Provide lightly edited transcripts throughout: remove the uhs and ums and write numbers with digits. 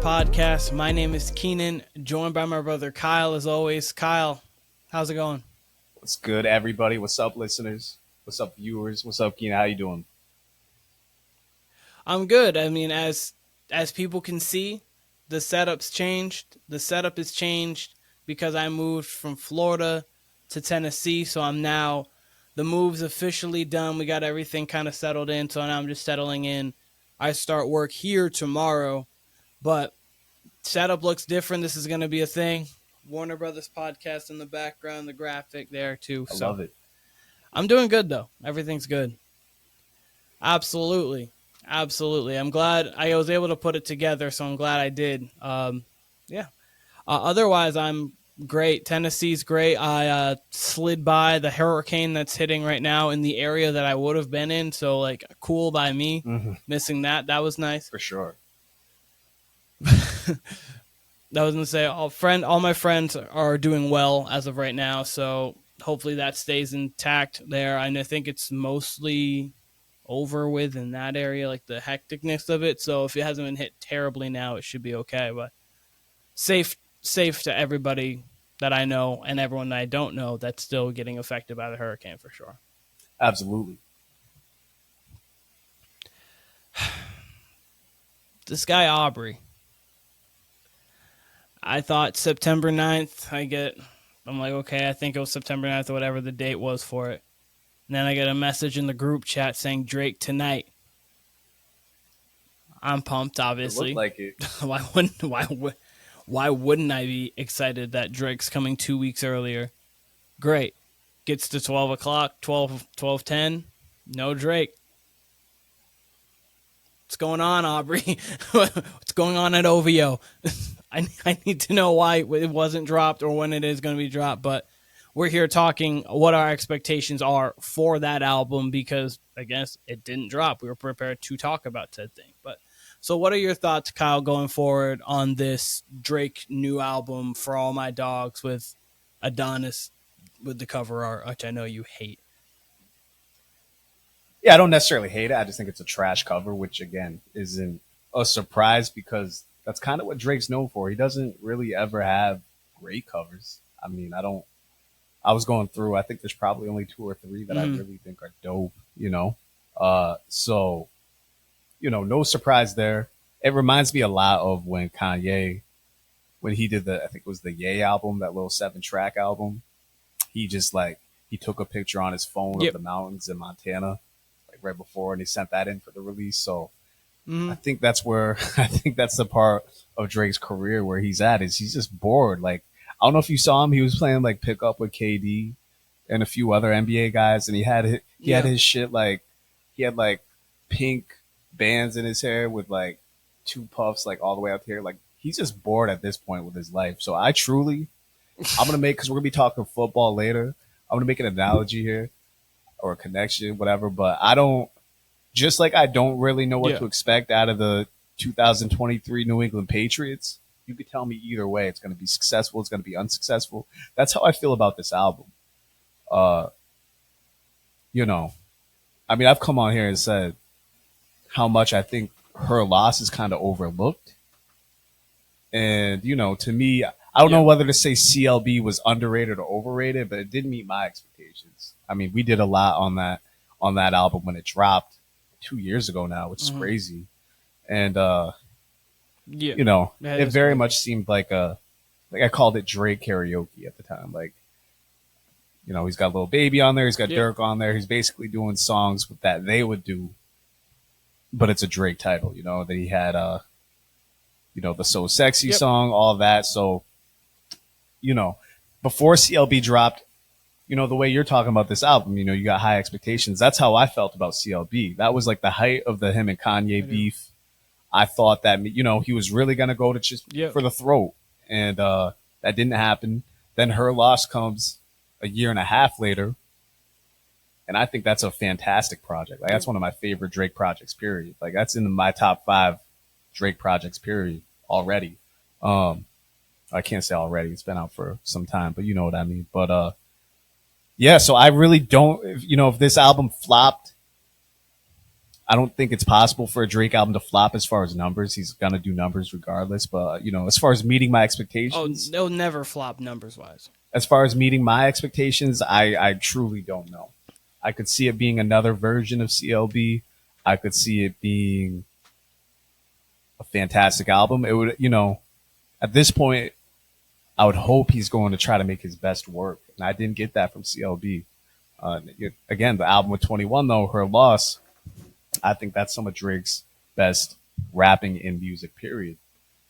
podcast. My name is Keenan, joined by my brother Kyle as always. Kyle, how's it going? What's good, everybody? What's up, listeners? What's up, viewers? What's up, Keenan? How you doing? I'm good. I mean, as people can see, the setup's changed. The setup has changed because I moved from Florida to Tennessee, so the move's officially done. We got everything kind of settled in, so now I'm just settling in. I start work here tomorrow, but setup looks different. This is going to be a thing. Warner Brothas podcast in the background, the graphic there too. I love it. I'm doing good though. Everything's good. Absolutely. I'm glad I was able to put it together, so I'm glad I did. Yeah. Otherwise, I'm great. Tennessee's great. I slid by the hurricane that's hitting right now in the area that I would have been in, so like cool by me. Missing that. That was nice. For sure. I was gonna say all my friends are doing well as of right now, so hopefully that stays intact there. I think it's mostly over with in that area, like the hecticness of it. So if it hasn't been hit terribly now, it should be okay. But safe to everybody that I know and everyone that I don't know that's still getting affected by the hurricane for sure. Absolutely. This guy Aubrey. I thought September 9th, I'm like, okay, I think it was September 9th or whatever the date was for it. And then I get a message in the group chat saying Drake tonight. I'm pumped, obviously. It looked like it. Why wouldn't I be excited that Drake's coming 2 weeks earlier? Great. Gets to 12 o'clock, 12:10, no Drake. What's going on, Aubrey? What's going on at OVO? I need to know why it wasn't dropped or when it is going to be dropped, but we're here talking what our expectations are for that album because, I guess, it didn't drop. We were prepared to talk about said thing. But so what are your thoughts, Kyle, going forward on this Drake new album, For All My Dogs, with Adonis with the cover art, which I know you hate? Yeah, I don't necessarily hate it. I just think it's a trash cover, which, again, isn't a surprise because that's kind of what Drake's known for. He doesn't really ever have great covers. I mean, I was going through, I think there's probably only 2 or 3 that I really think are dope, So, no surprise there. It reminds me a lot of when Kanye, when he did I think it was the Ye album, that little 7-track album. He just he took a picture on his phone of the mountains in Montana, like right before, and he sent that in for the release. So I think that's the part of Drake's career where he's at, is he's just bored. Like, I don't know if you saw him. He was playing like pickup with KD and a few other NBA guys, and he had his shit he had like pink bands in his hair with like 2 puffs like all the way up here. Like, he's just bored at this point with his life. So I'm gonna make, because we're gonna be talking football later, I'm gonna make an analogy here or a connection, whatever. But I don't really know what to expect out of the 2023 New England Patriots. You could tell me either way. It's going to be successful. It's going to be unsuccessful. That's how I feel about this album. I mean, I've come on here and said how much I think her loss is kind of overlooked. And, to me, I don't know whether to say CLB was underrated or overrated, but it didn't meet my expectations. I mean, we did a lot on that album when it dropped 2 years ago now, which is crazy. And, it very much seemed like I called it Drake karaoke at the time. Like, he's got Lil Baby on there. He's got Dirk on there. He's basically doing songs that they would do, but it's a Drake title, that he had, the So Sexy song, all that. So, before CLB dropped, the way you're talking about this album, you got high expectations. That's how I felt about CLB. That was like the height of the him and Kanye beef. I thought that, he was really going to go to just for the throat. And that didn't happen. Then Her Loss comes a year and a half later. And I think that's a fantastic project. Like, that's one of my favorite Drake projects, period. Like, that's in my top 5 Drake projects, period, already. I can't say already. It's been out for some time, but you know what I mean. But so I really don't, if this album flopped, I don't think it's possible for a Drake album to flop as far as numbers. He's gonna do numbers regardless. But as far as meeting my Oh, expectations, they'll never flop numbers wise. I truly don't know. I could see it being another version of CLB. I could see it being a fantastic album. It would, at this point, I would hope he's going to try to make his best work, and I didn't get that from CLB. Again, the album with 21 though, Her Loss, I think that's some of Drake's best rapping in music. Period.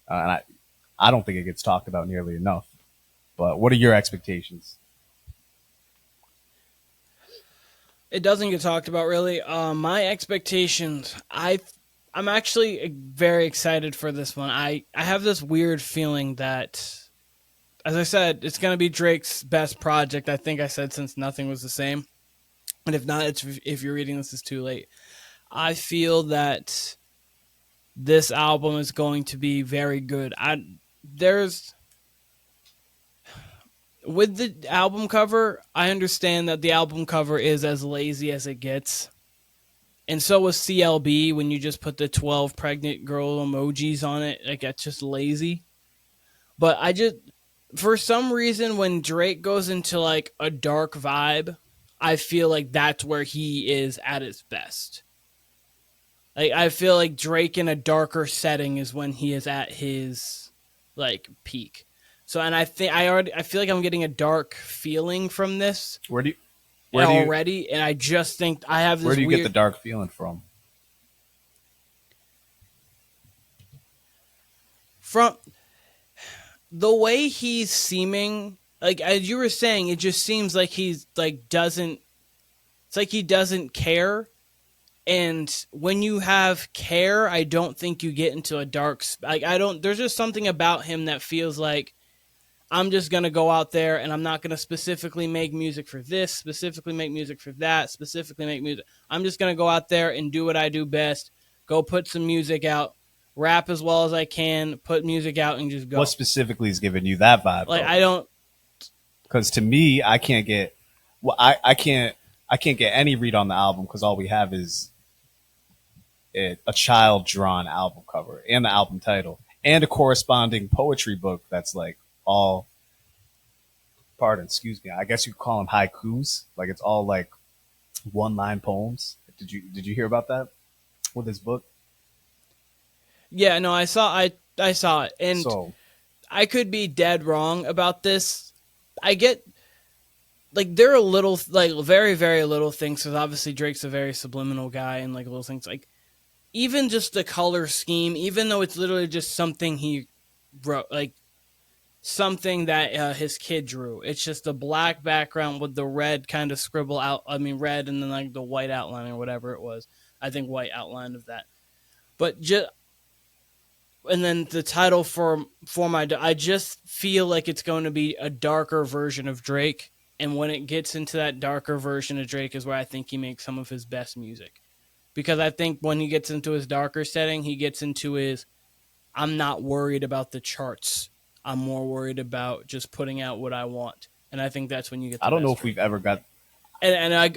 And I don't think it gets talked about nearly enough. But what are your expectations? It doesn't get talked about really. My expectations, I'm actually very excited for this one. I have this weird feeling that, as I said, it's going to be Drake's best project. I think I said since Nothing Was the Same. And if not, if you're reading this, is too late. I feel that this album is going to be very good. There's with the album cover, I understand that the album cover is as lazy as it gets. And so was CLB when you just put the 12 pregnant girl emojis on it. Like, that's just lazy. But for some reason, when Drake goes into like a dark vibe, I feel like that's where he is at his best. Like, I feel like Drake in a darker setting is when he is at his like peak. So, and I feel like I'm getting a dark feeling from this already, and I just think I have this. Where do you get the dark feeling from? From the way he's seeming, like as you were saying, it just seems like he's like doesn't. It's like he doesn't care. And when you have care, I don't think you get into a dark. There's just something about him that feels like I'm just going to go out there and I'm not going to specifically make music for this, specifically make music for that, specifically make music. I'm just going to go out there and do what I do best. Go put some music out, rap as well as I can, put music out and just go. What specifically is giving you that vibe? Like, I don't. Because to me, I can't get. Well, I can't get any read on the album because all we have is a child drawn album cover and the album title and a corresponding poetry book that's like all, excuse me, I guess you could call them haikus. Like, it's all like one line poems. Did you hear about that with this book? Yeah, no, I saw it, and so, I could be dead wrong about this. I get like there are little, like very very little things because obviously Drake's a very subliminal guy, and like little things like even just the color scheme, even though it's literally just something he wrote, like something that his kid drew. It's just a black background with the red kind of scribble out. I mean, red and then like the white outline or whatever it was. I think white outline of that. But and then the title for I just feel like it's going to be a darker version of Drake. And when it gets into that darker version of Drake is where I think he makes some of his best music. Because I think when he gets into his darker setting, he gets into his, I'm not worried about the charts. I'm more worried about just putting out what I want. And I think that's when you get the I don't know best if we've ever got. My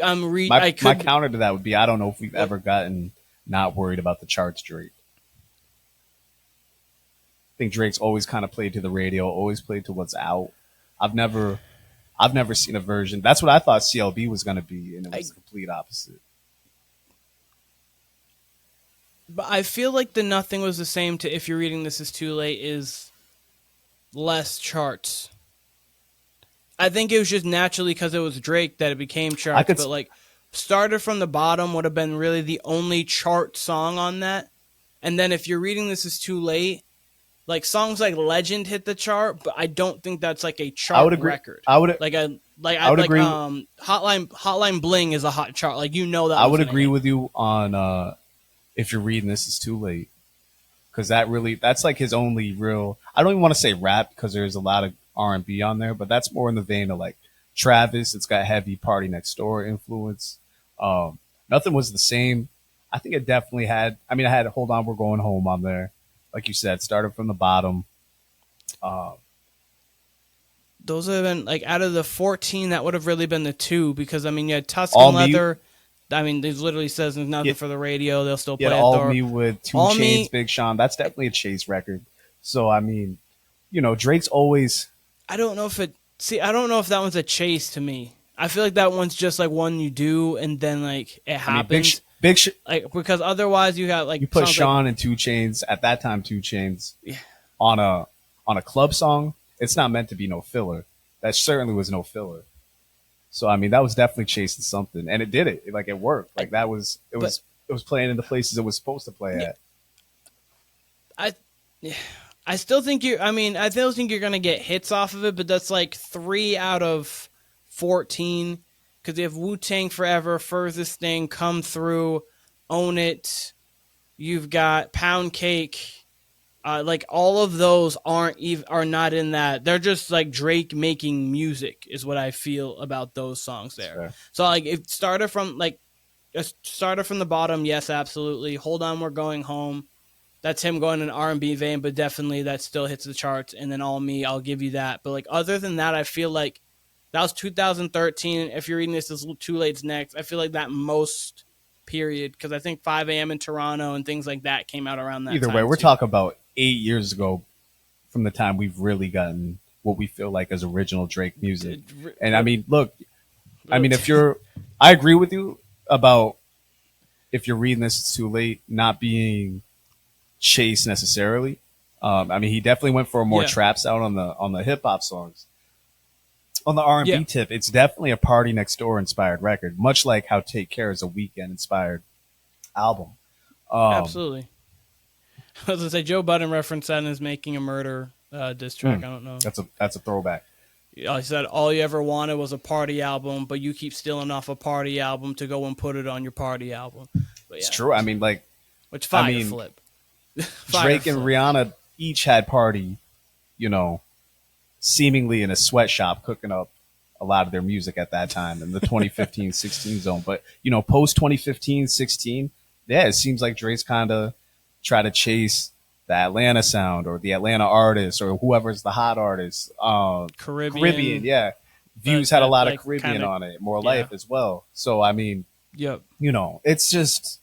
counter to that would be I don't know if we've ever gotten not worried about the charts Drake. I think Drake's always kind of played to the radio, always played to what's out. I've never seen a version. That's what I thought CLB was going to be, and it was the complete opposite. But I feel like the Nothing Was the Same to If You're Reading This Is Too Late is less charts. I think it was just naturally because it was Drake that it became charts. But like Started From the Bottom would have been really the only chart song on that. And then If You're Reading This Is Too Late, like songs like Legend hit the chart, but I don't think that's like a chart record. I would agree. Hotline Bling is a hot chart. Like, you know that. I would agree with you on If You're Reading This Is Too Late, because that's like his only real. I don't even want to say rap because there's a lot of R&B on there, but that's more in the vein of like Travis. It's got heavy Party Next Door influence. Nothing Was the Same. I think it definitely had. I mean, I had Hold On, We're Going Home on there. Like you said, Started From the Bottom. Those would have been like out of the 14. That would have really been the two because I mean you had Tuscan Leather, I mean, it literally says there's nothing Get for the radio. They'll still Get play it All though. Me with Two All Chains, Me, Big Sean. That's definitely a Chase record. So I mean, Drake's always. I don't know if it. See, I don't know if that one's a chase to me. I feel like that one's just like one you do and then like it I mean, happens. Like because otherwise you got like you put songs Sean and Two Chains at that time. Two Chains like, on a club song. It's not meant to be no filler. That certainly was no filler. So I mean, that was definitely chasing something, and it did it. Like it worked. Like that was it but was it was playing in the places it was supposed to play yeah, at. I I still think you. I mean, I still think you're gonna get hits off of it, but that's like 3 out of 14. Because you have Wu Tang Forever, Furthest Thing, Come Through, Own It. You've got Pound Cake. Like all of those are not in that. They're just like Drake making music is what I feel about those songs there. Sure. So like it started from the bottom. Yes, absolutely. Hold On, We're Going Home. That's him going in R&B vein, but definitely that still hits the charts. And then All Me, I'll give you that. But like other than that, I feel like that was 2013. If you're reading this as Too Late's next, I feel like that most period because I think 5 a.m. in Toronto and things like that came out around that. Either time way, we're too. talking about 8 years ago from the time we've really gotten what we feel like as original Drake music. And I mean, look, I mean, I agree with you about if you're reading this, it's too late, not being Chase necessarily. I mean, he definitely went for a more trap sound on the hip hop songs. On the R&B tip, it's definitely a Party Next Door inspired record, much like how Take Care is a Weekend inspired album. Absolutely. I was gonna say Joe Budden referenced that in his Making a Murder diss track. I don't know. That's a throwback. I said all you ever wanted was a party album, but you keep stealing off a party album to go and put it on your party album. But It's true. I mean, like, flip. Drake and Rihanna each had Party, seemingly in a sweatshop cooking up a lot of their music at that time in the 2015-16 zone. But, post 2015-16, it seems like Drake's kind of try to chase the Atlanta sound or the Atlanta artist or whoever's the hot artist. Caribbean, yeah. Views had a lot of Caribbean on it, More Life as well. So, I mean, it's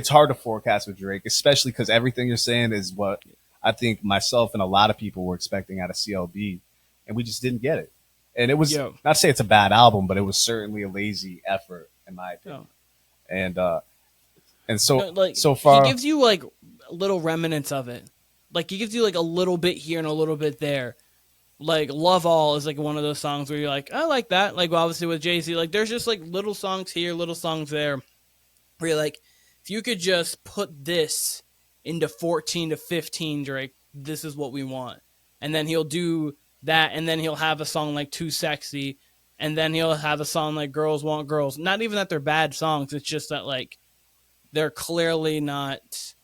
hard to forecast with Drake, especially because everything you're saying is what I think myself and a lot of people were expecting out of CLB, and we just didn't get it. And it was not to say it's a bad album, but it was certainly a lazy effort, in my opinion. And so far, he gives you like little remnants of it. Like he gives you like a little bit here and a little bit there. Like Love All is like one of those songs where you're like, I like that. Like obviously with Jay-Z, like there's just like little songs here, little songs there. Where you're like, if you could just put this into 14 to 15, Drake, this is what we want. And then he'll do that, and then he'll have a song like Too Sexy, and then he'll have a song like Girls Want Girls. Not even that they're bad songs, it's just that like they're clearly not.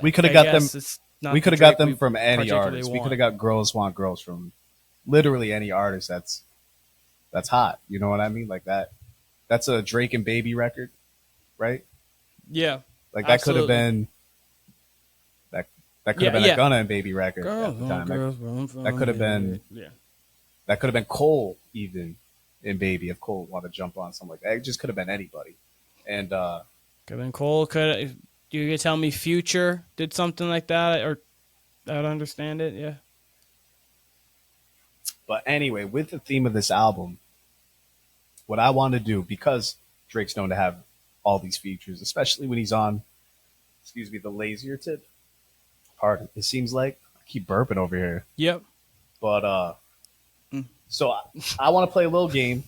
We could have got them. We could have got them from any artist. We could have got Girls Want Girls from literally any artist that's hot. You know what I mean? Like that. That's a Drake and Baby record, right? Yeah. Like that could have been that could have been a Gunna and Baby record at the time. That could have been that could have been Cole even in Baby if Cole wanted to jump on something like that. It just could have been anybody. And could have been Cole. You could tell me Future did something like that, or I don't understand it. Yeah. But anyway, with the theme of this album, what I want to do, because Drake's known to have all these features, especially when he's on, the lazier tip. Pardon. It seems like I keep burping over here. Yep. But so I want to play a little game.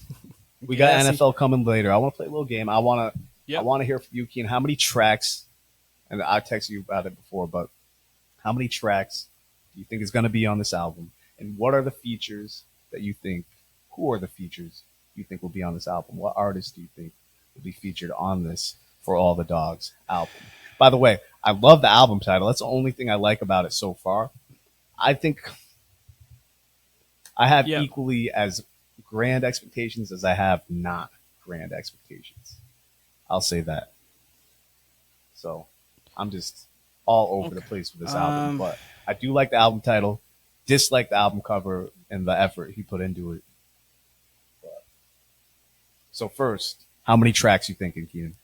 We got NFL coming later. I want to play a little game. I want to hear from you, Keen. How many tracks? And I texted you about it before, but how many tracks do you think is going to be on this album? And what are the features that you think? Who are the features you think will be on this album? What artists do you think will be featured on this For All the Dogs album? By the way, I love the album title. That's the only thing I like about it so far. I think I have equally as grand expectations as I have not grand expectations. I'll say that. So I'm just all over the place with this album. But I do like the album title, dislike the album cover and the effort he put into it. So first, How many tracks you thinking, Keenan?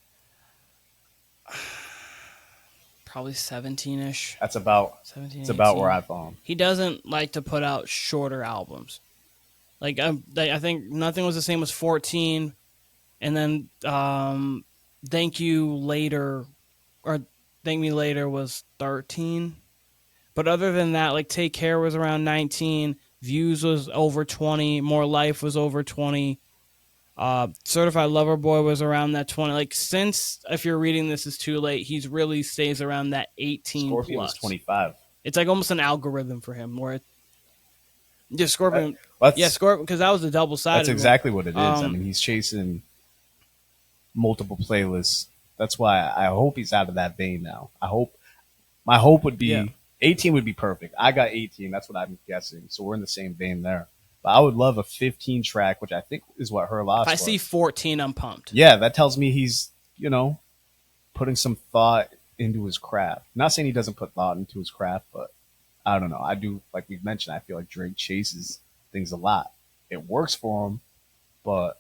Probably 17-ish. That's about 17, it's about 18. where I fall. He doesn't like to put out shorter albums. Like I think Nothing Was the Same was 14, and then Thank You Later, or Thank Me Later was 13. But other than that, like Take Care was around 19, Views was over 20, More Life was over 20, Certified Lover Boy was around that 20. Like, since, if you're reading this is too late, he's really stays around that 18 Scorpion plus. was 25. It's like almost an algorithm for him where just Scorpion. That's Scorpion, because that was a double sided. That's exactly what it is. I mean, he's chasing multiple playlists. That's why I hope he's out of that vein now. My hope would be 18 would be perfect. I got 18. That's what I'm guessing. So we're in the same vein there. But I would love a 15 track, which I think is what her loss was. If I see 14, I'm pumped. Yeah, that tells me he's, putting some thought into his craft. Not saying he doesn't put thought into his craft, but I don't know. I do, like we've mentioned, I feel like Drake chases things a lot. It works for him, but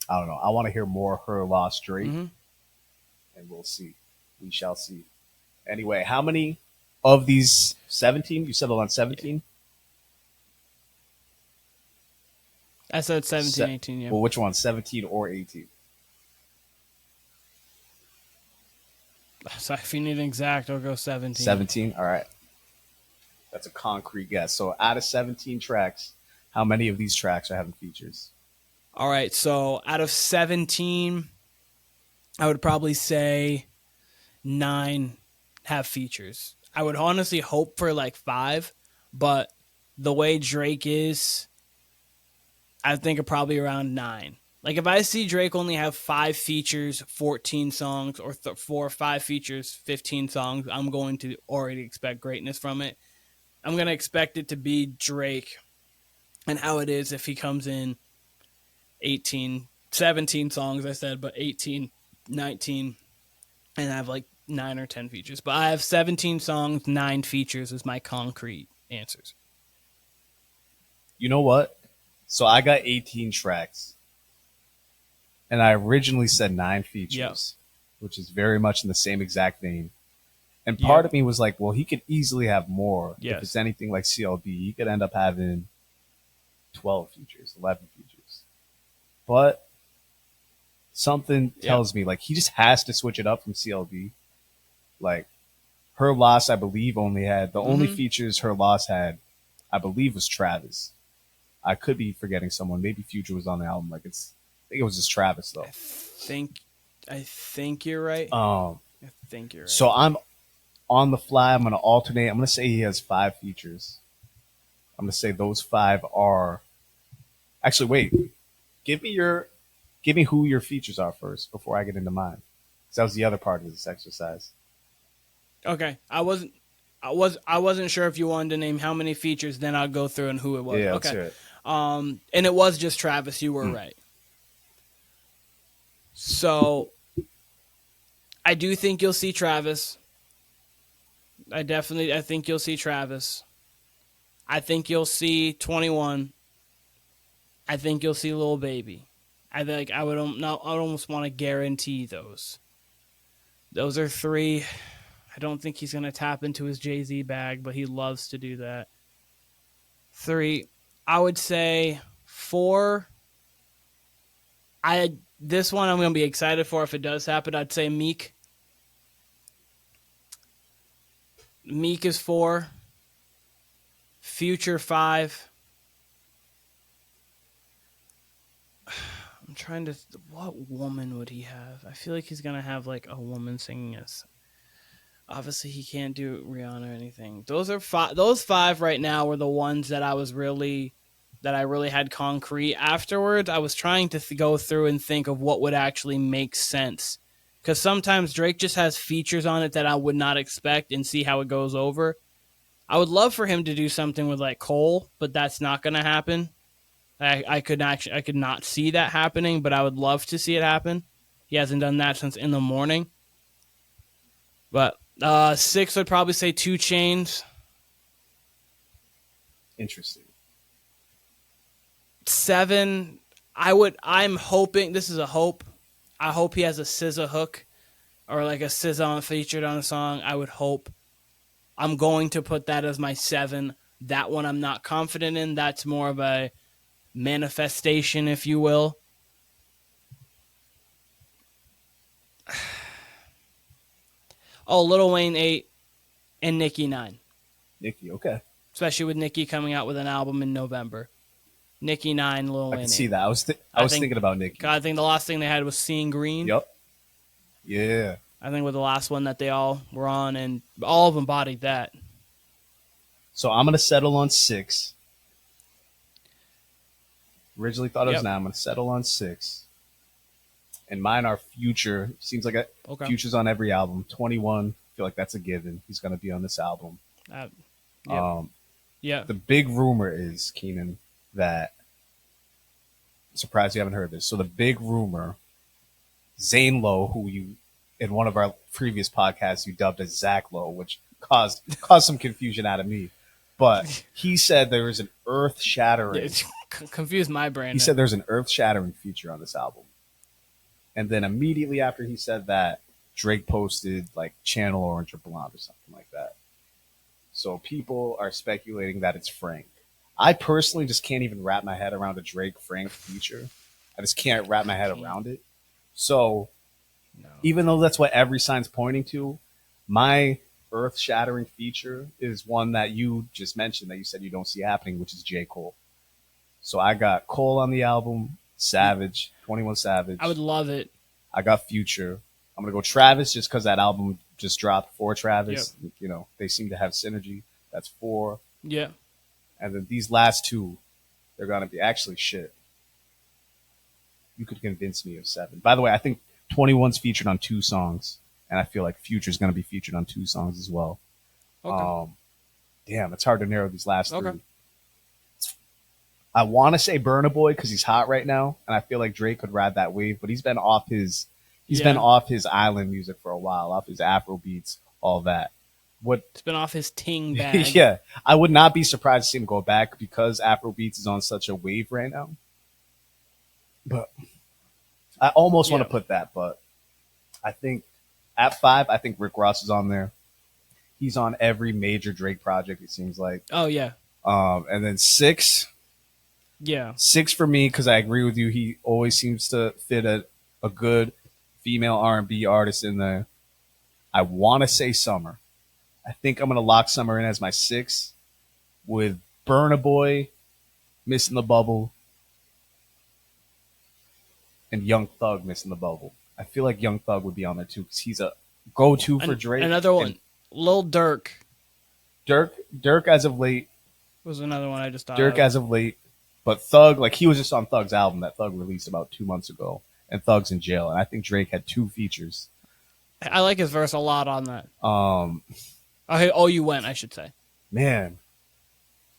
I don't know. I want to hear more Her Lost Drake, and we'll see. We shall see. Anyway, how many of these 17? You settled on 17? I said 17, 18, yeah. Well, which one, 17 or 18? So if you need an exact, I'll go 17. 17? All right. That's a concrete guess. So out of 17 tracks, how many of these tracks are having features? All right, so out of 17, I would probably say 9 have features. I would honestly hope for like 5, but the way Drake is, I think probably around 9. Like if I see Drake only have 5 features, 14 songs, or 4 or 5 features, 15 songs, I'm going to already expect greatness from it. I'm going to expect it to be Drake and how it is if he comes in 17 songs, I said, but 18, 19, and I have like 9 or 10 features. But I have 17 songs, 9 features is my concrete answers. You know what? So I got 18 tracks, and I originally said 9 features, which is very much in the same exact vein. And part of me was like, well, he could easily have more. Yes. If it's anything like CLB, he could end up having 12 features, 11 features. But something tells me, like, he just has to switch it up from CLB. Like, Her Loss, I believe, only had, the only features Her Loss had, I believe, was Travis. I could be forgetting someone. Maybe Future was on the album. I think it was just Travis, though. I think you're right. I think you're right. So I'm on the fly. I'm going to alternate. I'm going to say he has 5 features. I'm going to say those 5 are. Actually, wait. Give me who your features are first before I get into mine. Because that was the other part of this exercise. Okay, I wasn't sure if you wanted to name how many features. Then I'll go through and who it was. Yeah, okay. let's hear it. And it was just Travis. You were right. So I do think you'll see Travis. I think you'll see Travis. I think you'll see 21. I think you'll see Lil Baby. I would almost want to guarantee those. Those are 3. I don't think he's going to tap into his Jay-Z bag, but he loves to do that. 3. I would say 4. This one I'm going to be excited for if it does happen. I'd say Meek. Meek is 4. Future 5. I'm trying to. What woman would he have? I feel like he's gonna have like a woman singing us. Obviously, he can't do Rihanna or anything. Those 5 right now were the ones that I really had concrete. Afterwards, I was trying to go through and think of what would actually make sense. Because sometimes Drake just has features on it that I would not expect and see how it goes over. I would love for him to do something with like Cole, but that's not going to happen. I could not see that happening, but I would love to see it happen. He hasn't done that since In the Morning. But 6 would probably say 2 Chainz. Interesting. 7, I'm hoping, this is a hope. I hope he has a SZA hook or like a SZA featured on a song. I would hope. I'm going to put that as my 7. That one I'm not confident in. That's more of a manifestation, if you will. Oh, Lil Wayne 8 and Nicki 9. Nicki, okay. Especially with Nicki coming out with an album in November. Nicki 9, Lil Wayne 8. I can see that. I was thinking about Nicki. I think the last thing they had was Seeing Green. Yep. Yeah. I think was the last one that they all were on, and all of them bodied that. So I'm going to settle on 6. Originally thought it was 9. I'm going to settle on 6. And mine are Future. Seems like Future's on every album. 21, I feel like that's a given. He's going to be on this album. Yeah. The big rumor is, Keenan, that I'm surprised you haven't heard this. So the big rumor, Zane Lowe, who you in one of our previous podcasts you dubbed as Zach Lowe, which caused some confusion out of me. But he said there was an earth-shattering... It's confused my brain. He said there's an earth-shattering feature on this album. And then immediately after he said that, Drake posted like Channel Orange or Blonde or something like that. So people are speculating that it's Frank. I personally just can't even wrap my head around a Drake-Frank feature. I just can't wrap my head around it. So even though that's what every sign's pointing to, my earth-shattering feature is one that you just mentioned that you said you don't see happening, which is J. Cole. So I got Cole on the album, Savage, 21 Savage. I would love it. I got Future. I'm going to go Travis just because that album just dropped for Travis. Yep. You know, they seem to have synergy. That's 4. Yeah. And then these last 2, they're going to be actually shit. You could convince me of 7. By the way, I think 21's featured on 2 songs. And I feel like Future's going to be featured on 2 songs as well. Okay. Damn, it's hard to narrow these last 3. Okay. I want to say Burna Boy because he's hot right now, and I feel like Drake could ride that wave. But he's been off his island music for a while, off his Afro beats, all that. It's been off his ting bag. Yeah, I would not be surprised to see him go back because Afro beats is on such a wave right now. But I almost want to put that, but I think at 5, I think Rick Ross is on there. He's on every major Drake project, it seems like. Oh yeah. And then 6. Yeah. 6 for me because I agree with you. He always seems to fit a good female R&B artist in there. I want to say Summer. I think I'm going to lock Summer in as my 6 with Burna Boy, Missing the Bubble, and Young Thug Missing the Bubble. I feel like Young Thug would be on there too because he's a go-to for Drake. Another one, Lil Durk. Durk as of late. Was another one I just thought Durk as of late. But Thug, like he was just on Thug's album that Thug released about 2 months ago, and Thug's in jail. And I think Drake had 2 features. I like his verse a lot on that. You went, I should say. Man,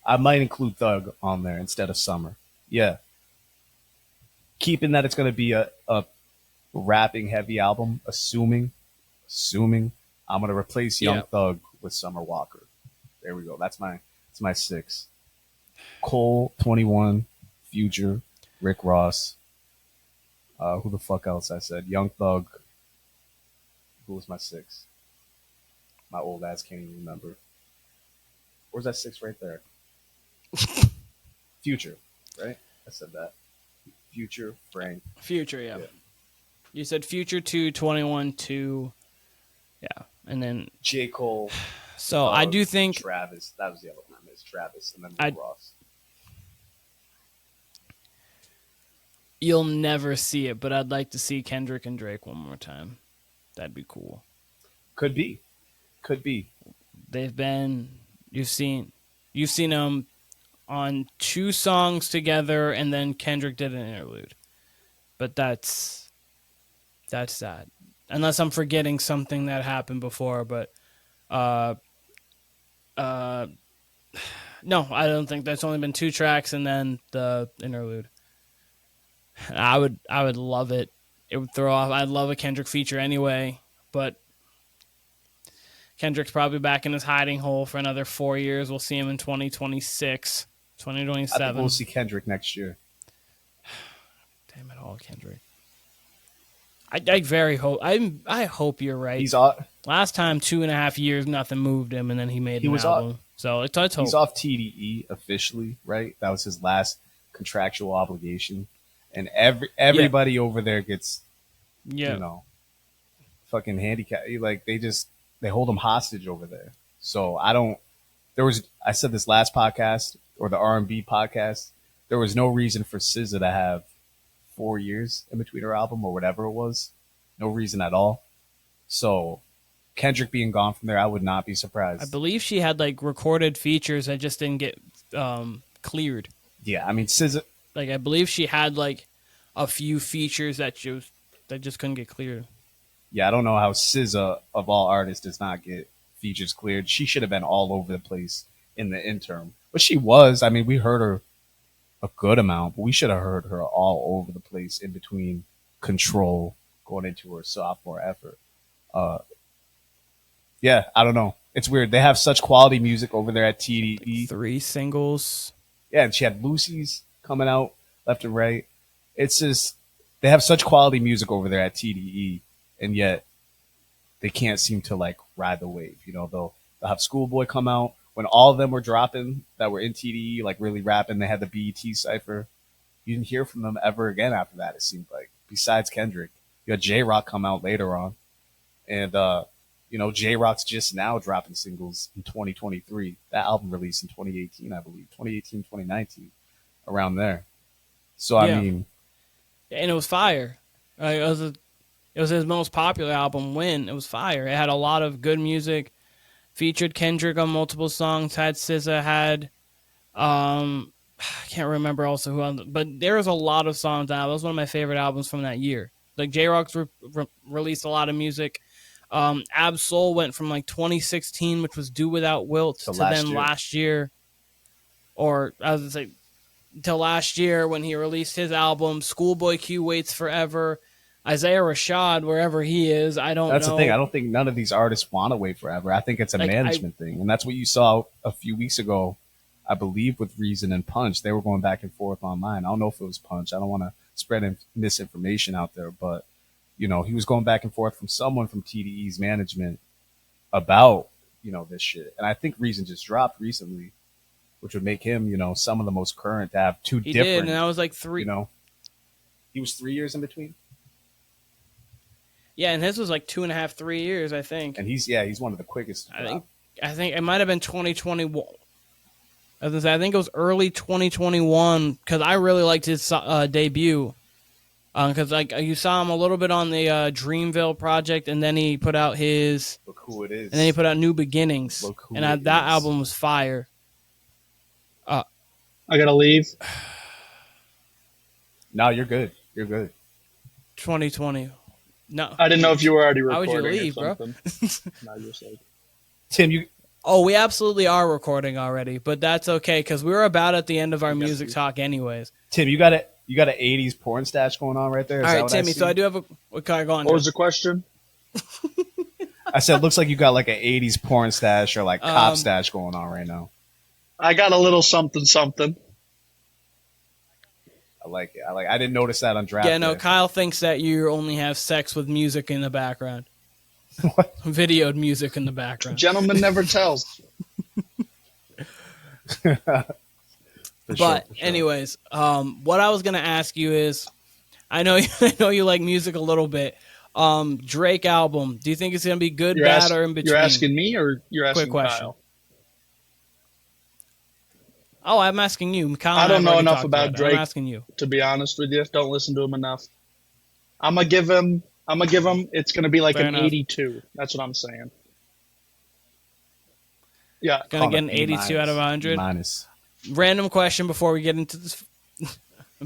I might include Thug on there instead of Summer. Yeah. Keeping that it's going to be a rapping heavy album, assuming I'm going to replace Young Thug with Summer Walker. There we go. That's my 6. Cole, 21, Future, Rick Ross. Who the fuck else I said? Young Thug. Who was my 6? My old ass can't even remember. Where's that 6 right there? Future, right? I said that. Future, Frank. Future, yeah. You said Future 2, 21, 2. Yeah. And then J. Cole. So I do think Travis. That was the other one. It's Travis and then Rick Ross. You'll never see it, but I'd like to see Kendrick and Drake one more time. That'd be cool. Could be. They've been. You've seen them on 2 songs together, and then Kendrick did an interlude. But that's that. Unless I'm forgetting something that happened before, but no, I don't think that's only been 2 tracks and then the interlude. I would love it. It would throw off. I'd love a Kendrick feature anyway, but Kendrick's probably back in his hiding hole for another 4 years. We'll see him in 2026, 2027. I think we'll see Kendrick next year. all Kendrick. I very hope I hope you're right. He's off. Last time 2.5 years, nothing moved him, and then he made an album. So it's hope. He's off TDE officially, right? That was his last contractual obligation, and everybody over there gets, fucking handicapped. Like they hold him hostage over there. So I said this last podcast or the R&B podcast. There was no reason for SZA to have 4 years in between her album or whatever it was. No reason at all. So Kendrick being gone from there, I would not be surprised. I believe she had like recorded features that just didn't get cleared. Yeah, I mean SZA. Like I believe she had like a few features that just couldn't get cleared. Yeah, I don't know how SZA of all artists does not get features cleared. She should have been all over the place in the interim, but she was. I mean, we heard her a good amount, but we should have heard her all over the place in between Control going into her sophomore effort. Yeah, I don't know. It's weird. They have such quality music over there at TDE. 3 singles. Yeah, and she had Lucy's coming out left and right. It's just they have such quality music over there at TDE, and yet they can't seem to like ride the wave. They'll have Schoolboy come out when all of them were dropping that were in TDE, like really rapping. They had the BET cipher. You didn't hear from them ever again after that. It seemed like, besides Kendrick, you had J-Rock come out later on, and J-Rock's just now dropping singles in 2023. That album released in 2018, I believe, 2018, 2019, around there. So I mean, and it was fire. It was his most popular album. When it was fire, it had a lot of good music. Featured Kendrick on multiple songs. Had SZA. Had I can't remember also who else, but there was a lot of songs. That was one of my favorite albums from that year. Like J-Rock's released a lot of music. Ab Soul went from like 2016, which was Do Without Wilt, to then last year, or I was gonna say, till last year when he released his album. Schoolboy Q waits forever. Isaiah Rashad, wherever he is, I don't know. That's the thing. I don't think none of these artists want to wait forever. I think it's a management thing. And that's what you saw a few weeks ago, I believe, with Reason and Punch. They were going back and forth online. I don't know if it was Punch. I don't want to spread misinformation out there. But, he was going back and forth from someone from TDE's management about, this shit. And I think Reason just dropped recently, which would make him, some of the most current to have two different. He did, and that was like 3. He was 3 years in between. Yeah, and his was like 2.5, 3 years, I think. And he's one of the quickest. I think it might have been 2021. As I say, I think it was early 2021 because I really liked his debut. Because you saw him a little bit on the Dreamville project, and then he put out his Look Who It Is, and then he put out New Beginnings, and that album was fire. I gotta leave. No, you're good. You're good. 2020. No, I didn't know if you were already recording. How would you leave, bro? No, just like... Tim, you. Oh, we absolutely are recording already, but that's okay because we're about at the end of our music talk, anyways. Tim, you got an 80s porn stash going on right there. All right, Timmy. So I do have a. Okay, go on. What was the question? I said, looks like you got like an 80s porn stash or like cop stash going on right now. I got a little something. I like it. I didn't notice that on draft. Yeah, no, day. Kyle thinks that you only have sex with music in the background. What? Videoed music in the background. Gentleman never tells. But anyways, what I was gonna ask you is, I know you like music a little bit. Drake album. Do you think it's gonna be good, bad, or in between? You're asking me, or you're asking Quick question. Kyle? Oh, I'm asking you. Kyle, I don't know enough about Drake. I'm asking you. To be honest with you, don't listen to him enough. I'm gonna give him. It's gonna be like Fair an enough. 82. That's what I'm saying. Yeah, Gonna get an 82 out of 100. Minus. Random question before we get into this.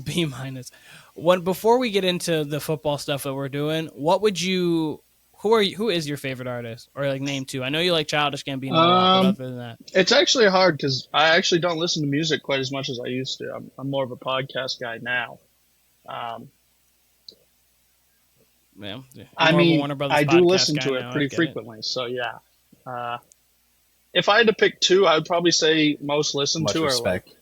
B minus. Before we get into the football stuff that we're doing, what would you? Who is your favorite artist, or like name two? I know you like Childish Gambino, but other than that, it's actually hard because I actually don't listen to music quite as much as I used to. I'm more of a podcast guy now. yeah. I mean, Warner Brothas I do podcast listen guy to it now, pretty I get frequently. So yeah, if I had to pick two, I would probably say most listened Much to respect. are like,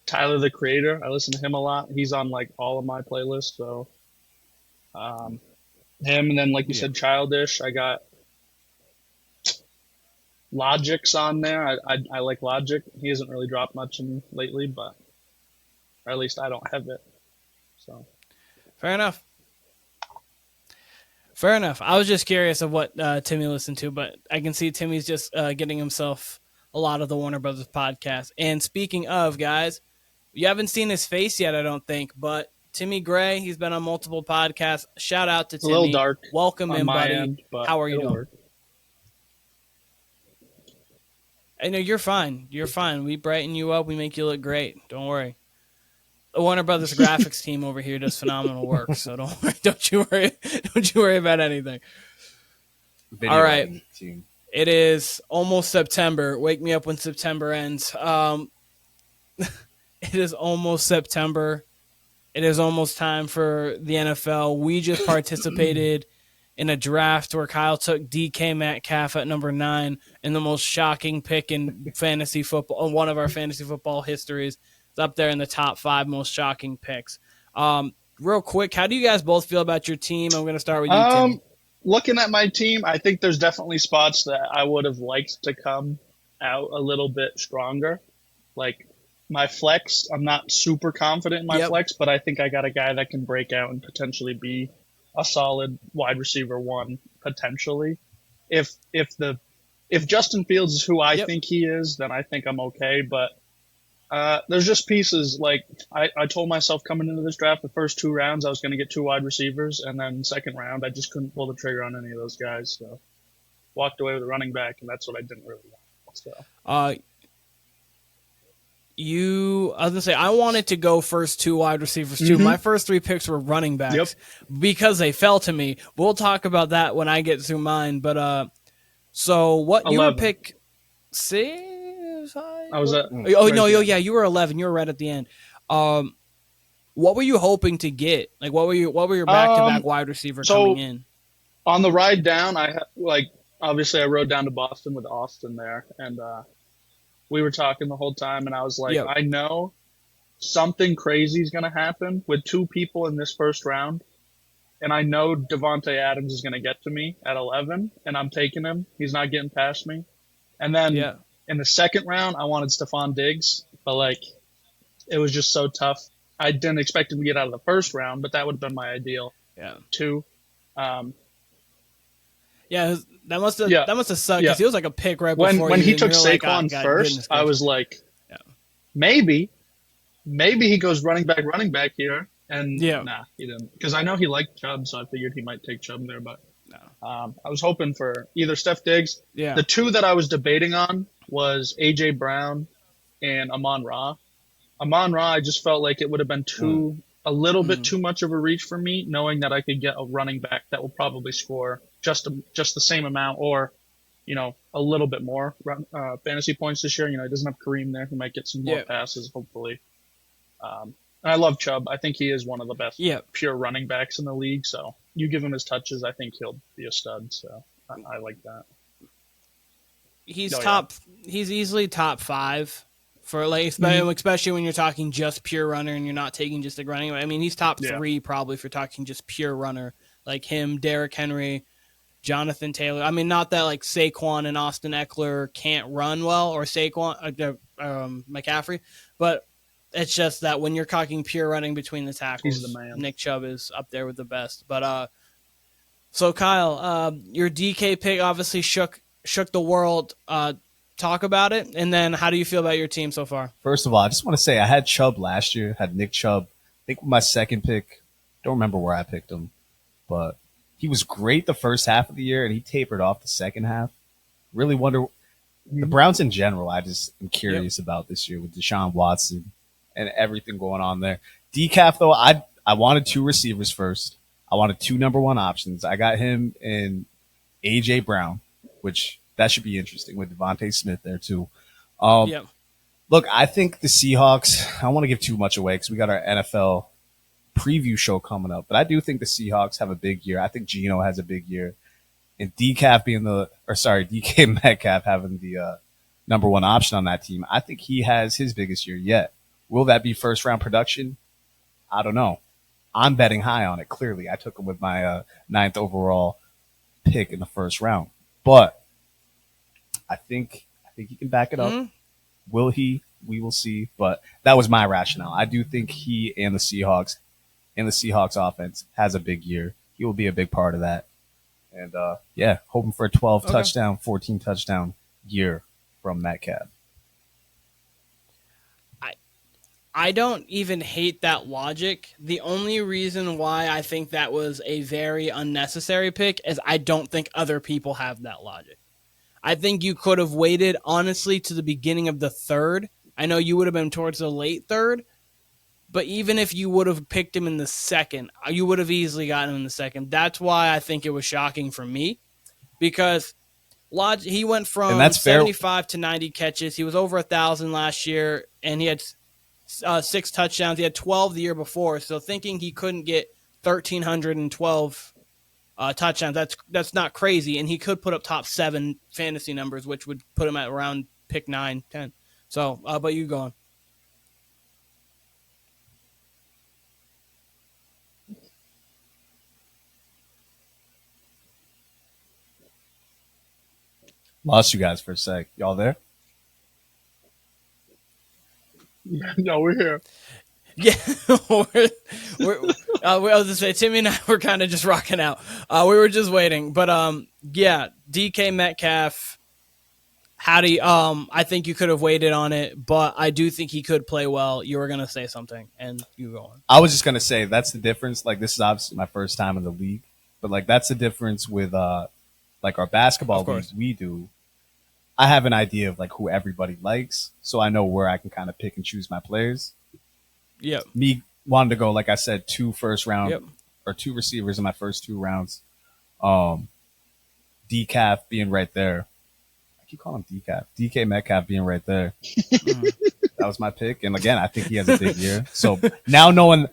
Tyler the Creator. I listen to him a lot. He's on like all of my playlists. So him, and then like you Yeah. said, Childish. I got Logic's on there. I like Logic. He hasn't really dropped much lately, but or at least I don't have it. So Fair enough. Fair enough. I was just curious of what Timmy listened to, but I can see Timmy's just getting himself a lot of the Warner Brothas podcast. And speaking of, guys, you haven't seen his face yet, I don't think, but Timmy Gray, he's been on multiple podcasts. Shout out to it's a Timmy. little dark. Welcome on in, my buddy. end, but How are you it'll doing? work. I know you're fine. You're fine. We brighten you up. We make you look great. Don't worry. The Warner Brothers graphics team over here does phenomenal work. So don't worry. Don't you worry about anything. Video All right. editing team. It is almost September. Wake me up when September ends. It is almost September. It is almost time for the NFL. We just participated in a draft where Kyle took DK Metcalf at number 9 in the most shocking pick in fantasy football, one of our fantasy football histories. It's up there in the top 5 most shocking picks. Real quick, how do you guys both feel about your team? I'm going to start with you, Tim. Looking at my team, I think there's definitely spots that I would have liked to come out a little bit stronger. Like my flex, I'm not super confident in my flex, but I think I got a guy that can break out and potentially be a solid wide receiver 1 potentially. If Justin Fields is who I think he is, then I think I'm okay. But there's just pieces like I told myself coming into this draft, the first 2 rounds I was going to get 2 wide receivers, and then second round I just couldn't pull the trigger on any of those guys. So walked away with a running back, and that's what I didn't really want. So. I was gonna say I wanted to go first 2 wide receivers too. My first 3 picks were running backs because they fell to me. We'll talk about that when I get through mine. But so what 11. you were pick 6? I was at you were 11. You were right at the end. What were you hoping to get? Like what were your back-to-back wide receiver coming in? On the ride down, obviously I rode down to Boston with Austin there, and we were talking the whole time, and I was like, I know something crazy is going to happen with 2 people in this first round, and I know Devontae Adams is going to get to me at 11, and I'm taking him. He's not getting past me. And then in the second round, I wanted Stephon Diggs, but it was just so tough. I didn't expect him to get out of the first round, but that would have been my ideal. Too. That must have sucked because he was like a pick right before when you, he took Saquon Saquon first. I was like, maybe he goes running back here, and nah, he didn't, because I know he liked Chubb, so I figured he might take Chubb there. But I was hoping for either Steph Diggs. The 2 that I was debating on was AJ Brown and Amon-Ra. Amon-Ra, I just felt like it would have been a little bit too much of a reach for me, knowing that I could get a running back that will probably score just the same amount, or a little bit more fantasy points this year. He doesn't have Kareem there; he might get some more passes, hopefully. And I love Chubb. I think he is one of the best pure running backs in the league. So you give him his touches, I think he'll be a stud. So I like that. He's He's easily top 5 for especially when you're talking just pure runner and you're not taking just a running. I mean, he's top 3 probably if you're talking just pure runner, like him, Derrick Henry, Jonathan Taylor. I mean, not that Saquon and Austin Eckler can't run well, or Saquon McCaffrey, but it's just that when you're talking pure running between the tackles, he's the man. Nick Chubb is up there with the best. But so Kyle, your DK pick obviously shook the world. Talk about it, and then how do you feel about your team so far? First of all, I just want to say I had Chubb last year, had Nick Chubb. I think my second pick, don't remember where I picked him, but he was great the first half of the year, and he tapered off the second half. Really wonder the Browns in general. I just am curious about this year with Deshaun Watson and everything going on there. Decaf though, I wanted 2 receivers first. I wanted 2 number 1 options. I got him in AJ Brown, which that should be interesting with Devontae Smith there too. Look, I think the Seahawks, I don't want to give too much away because we got our NFL preview show coming up, but I do think the Seahawks have a big year. I think Geno has a big year. And DK Metcalf having the number 1 option on that team, I think he has his biggest year yet. Will that be first round production? I don't know. I'm betting high on it. Clearly, I took him with my 9th overall pick in the first round, but I think he can back it up. Mm-hmm. Will he? We will see. But that was my rationale. I do think he and the Seahawks offense has a big year. He will be a big part of that. And hoping for a 12 touchdown, 14 touchdown year from Metcalf. I don't even hate that logic. The only reason why I think that was a very unnecessary pick is I don't think other people have that logic. I think you could have waited, honestly, to the beginning of the third. I know you would have been towards the late third, but even if you would have picked him in the second, you would have easily gotten him in the second. That's why I think it was shocking for me, because he went from 75 to 90 catches. He was over 1,000 last year, and he had 6 touchdowns. He had 12 the year before, so thinking he couldn't get 1,312 touchdowns, that's not crazy, and he could put up top 7 fantasy numbers, which would put him at around pick 9, 10. So, but you go on. Lost you guys for a sec. Y'all there? No, we're here. Yeah, I was to say, Timmy and I were kind of just rocking out. We were just waiting, but DK Metcalf. How do you, I think you could have waited on it, but I do think he could play well. You were gonna say something, and you go on. I was just gonna say that's the difference. Like, this is obviously my first time in the league, but like that's the difference with like our basketball leagues we do. I have an idea of like who everybody likes, so I know where I can kind of pick and choose my players. Yeah. Me wanted to go, like I said, 2 first round or 2 receivers in my first 2 rounds. Decaf being right there. I keep calling him Decaf. DK Metcalf being right there. That was my pick. And again, I think he has a big year. So now knowing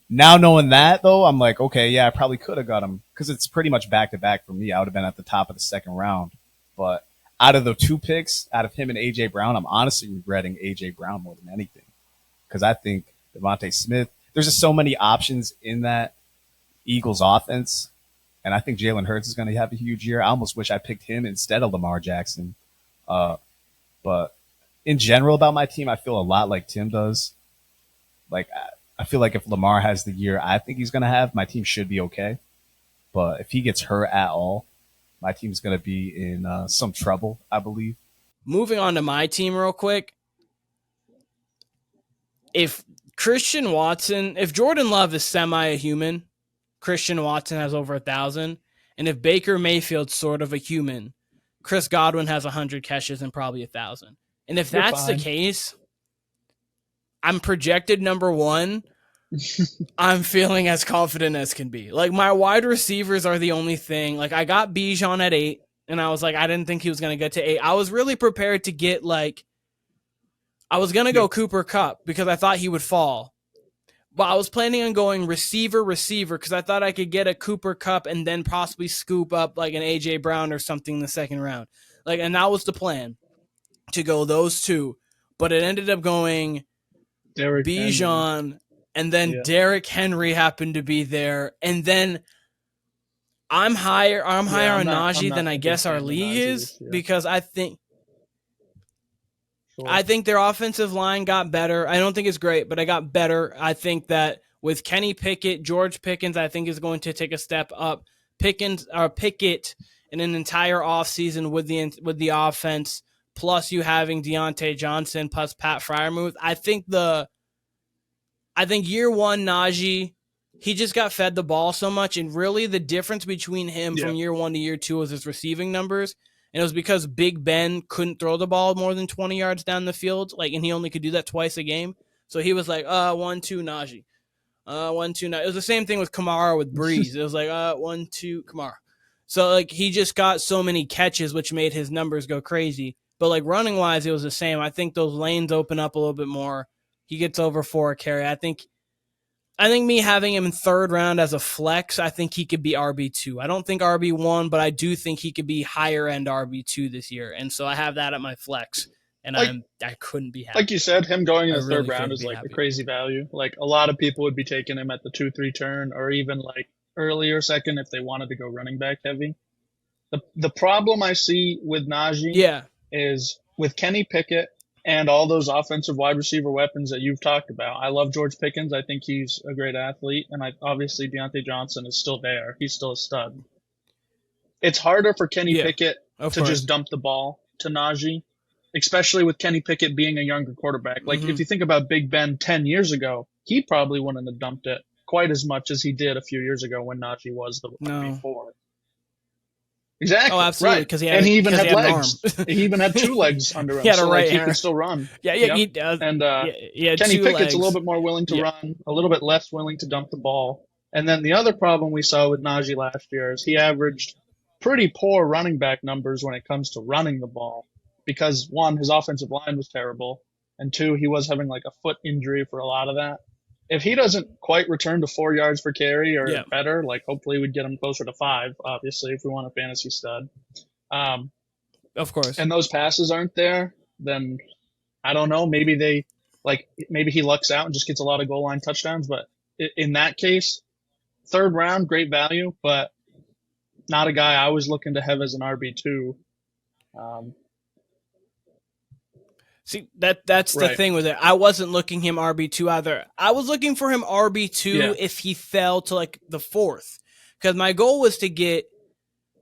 that though, I'm like, okay, yeah, I probably could have got him because it's pretty much back to back for me. I would have been at the top of the second round. But out of the 2 picks, out of him and AJ Brown, I'm honestly regretting AJ Brown more than anything. Because I think Devontae Smith, there's just so many options in that Eagles offense. And I think Jalen Hurts is going to have a huge year. I almost wish I picked him instead of Lamar Jackson. But in general about my team, I feel a lot like Tim does. Like, I feel like if Lamar has the year I think he's going to have, my team should be okay. But if he gets hurt at all, my team's going to be in some trouble, I believe. Moving on to my team real quick. If Jordan Love is semi-a-human, Christian Watson has over 1,000. And if Baker Mayfield's sort of a human, Chris Godwin has 100 catches and probably 1,000. And if that's the case, I'm projected number 1. I'm feeling as confident as can be. Like, my wide receivers are the only thing. Like, I got Bijan at 8, and I was like, I didn't think he was going to get to 8. I was really prepared to get, like, I was going to go Cooper Kupp because I thought he would fall. But I was planning on going receiver because I thought I could get a Cooper Kupp and then possibly scoop up, like, an A.J. Brown or something in the second round. Like, and that was the plan, to go those 2. But it ended up going Bijan. And then Derrick Henry happened to be there. And then I'm higher on Najee than I guess our league is because I think their offensive line got better. I don't think it's great, but I got better. I think that with Kenny Pickett, George Pickens, I think is going to take a step up. Pickett in an entire offseason with the offense, plus you having Deontay Johnson plus Pat Freiermuth. I think year 1, Najee, he just got fed the ball so much, and really the difference between him from year 1 to year 2 was his receiving numbers, and it was because Big Ben couldn't throw the ball more than 20 yards down the field, and he only could do that twice a game. So he was like, 1-2 Najee, 1-2 Najee. It was the same thing with Kamara with Breeze. It was like 1-2 Kamara. So like he just got so many catches, which made his numbers go crazy. But like running wise, it was the same. I think those lanes open up a little bit more. He gets over 4 a carry. I think me having him in 3rd round as a flex, I think he could be RB2. I don't think RB1, but I do think he could be higher end RB2 this year. And so I have that at my flex. and I couldn't be happy. Like you said, him going in the really third round is like a crazy value. Like a lot of people would be taking him at the 2-3 turn, or even like earlier second if they wanted to go running back heavy. The problem I see with Najee is with Kenny Pickett and all those offensive wide receiver weapons that you've talked about. I love George Pickens. I think he's a great athlete, and obviously Deontay Johnson is still there. He's still a stud. It's harder for Kenny Pickett to just dump the ball to Najee, especially with Kenny Pickett being a younger quarterback. Like, if you think about Big Ben 10 years ago, he probably wouldn't have dumped it quite as much as he did a few years ago when Najee was the RB4. Exactly. Oh, absolutely. Because he even had legs. He even had 2 legs under him. He had a right he could still run. He does. And Kenny Pickett's a little bit more willing to run, a little bit less willing to dump the ball. And then the other problem we saw with Najee last year is he averaged pretty poor running back numbers when it comes to running the ball. Because 1, his offensive line was terrible. And 2, he was having like a foot injury for a lot of that. If he doesn't quite return to 4 yards per carry or better, like hopefully we'd get him closer to 5, obviously, if we want a fantasy stud. Of course. And those passes aren't there, then I don't know. Maybe he lucks out and just gets a lot of goal line touchdowns. But in that case, third round, great value, but not a guy I was looking to have as an RB2. See, that's the thing with it. I wasn't looking him RB2 either. I was looking for him RB2 if he fell to like the 4th, because my goal was to get,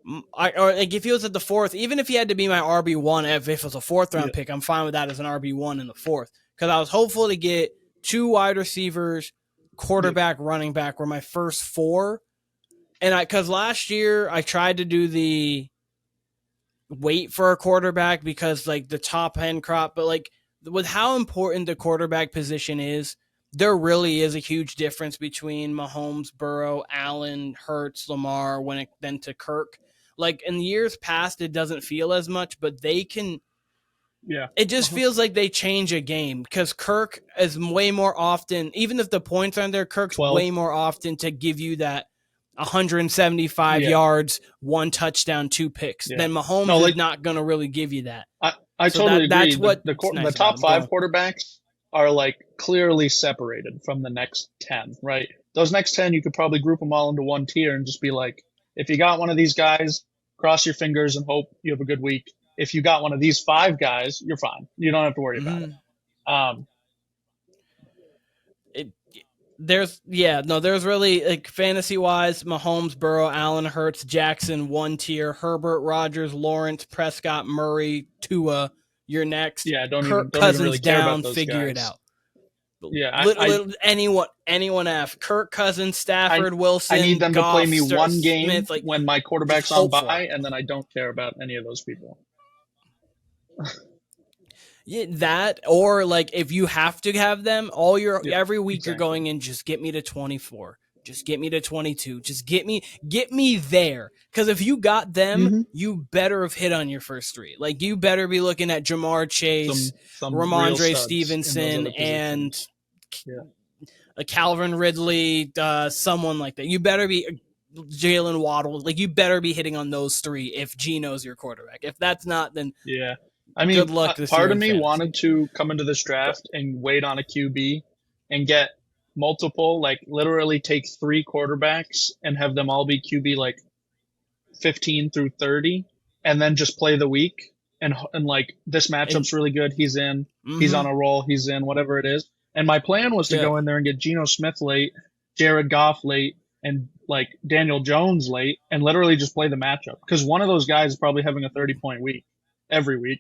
or like if he was at the 4th, even if he had to be my RB1, if it was a 4th round pick, I'm fine with that as an RB1 in the 4th, because I was hopeful to get 2 wide receivers, quarterback, running back were my first 4, and because last year I tried to do the wait for a quarterback because like the top end crop, but like with how important the quarterback position is, there really is a huge difference between Mahomes, Burrow, Allen, Hurts, Lamar, then to Kirk. Like in years past, it doesn't feel as much, but they can. Yeah, it just feels like they change a game because Kirk is way more often, even if the points aren't there, Kirk's 12. way more often to give you that 175 yards, 1 touchdown, 2 picks. Then Mahomes is not going to really give you that. I totally agree. That's what the top 5 quarterbacks are like clearly separated from the next 10, right? Those next 10, you could probably group them all into one tier and just be like, if you got one of these guys, cross your fingers and hope you have a good week. If you got one of these 5 guys, you're fine. You don't have to worry about it. There's really, like, fantasy wise, Mahomes, Burrow, Allen, Hurts, Jackson, 1 tier, Herbert, Rodgers, Lawrence, Prescott, Murray, Tua, you're next. Yeah, Kirk don't Cousins even really care down, about those figure guys. it out. Yeah, anyone F. Kirk Cousins, Stafford, Wilson. I need them Goff, to play me one game Smith, like, when my quarterback's on bye, and then I don't care about any of those people. Yeah, that, or like if you have to have them every week you're going in, just get me to 24, just get me to 22, just get me there, because if you got them, you better have hit on your first 3. Like you better be looking at Jamar Chase, some Ramondre Stevenson, and Calvin Ridley, someone like that. You better be Jalen Waddle. Like you better be hitting on those 3 if Geno's your quarterback. If that's not, then I mean, good luck part of me wanted to come into this draft and wait on a QB and get multiple, like literally take 3 quarterbacks and have them all be QB like 15 through 30, and then just play the week. And like this matchup's really good. He's in. He's on a roll. He's in. Whatever it is. And my plan was to go in there and get Geno Smith late, Jared Goff late, and like Daniel Jones late, and literally just play the matchup, because one of those guys is probably having a 30-point week every week.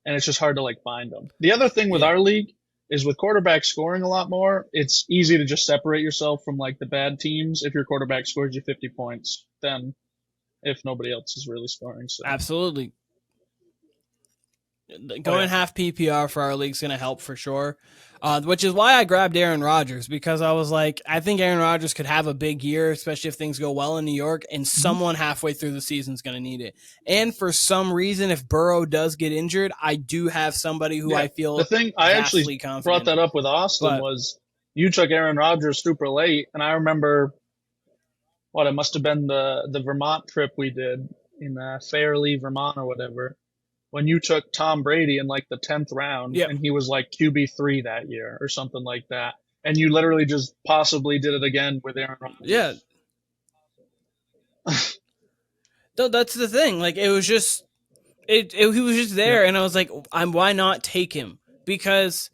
And it's just hard to like find them. The other thing with our league is with quarterback scoring a lot more, it's easy to just separate yourself from like the bad teams if your quarterback scores you 50 points than if nobody else is really scoring. So. Absolutely. Going half PPR for our league is going to help for sure, which is why I grabbed Aaron Rodgers, because I was like, I think Aaron Rodgers could have a big year, especially if things go well in New York, and someone halfway through the season is going to need it. And for some reason, if Burrow does get injured, I do have somebody who I feel the thing I actually brought that up with Austin was you took Aaron Rodgers super late, and I remember it must have been the Vermont trip we did in Fairleigh, Vermont or whatever. when you took Tom Brady in like the 10th round Yep. and he was like QB3 that year or something like that. And you literally just possibly did it again with Aaron Rodgers. Yeah. No, that's the thing. Like, it was just, he was just there, and I was like, why not take him? Because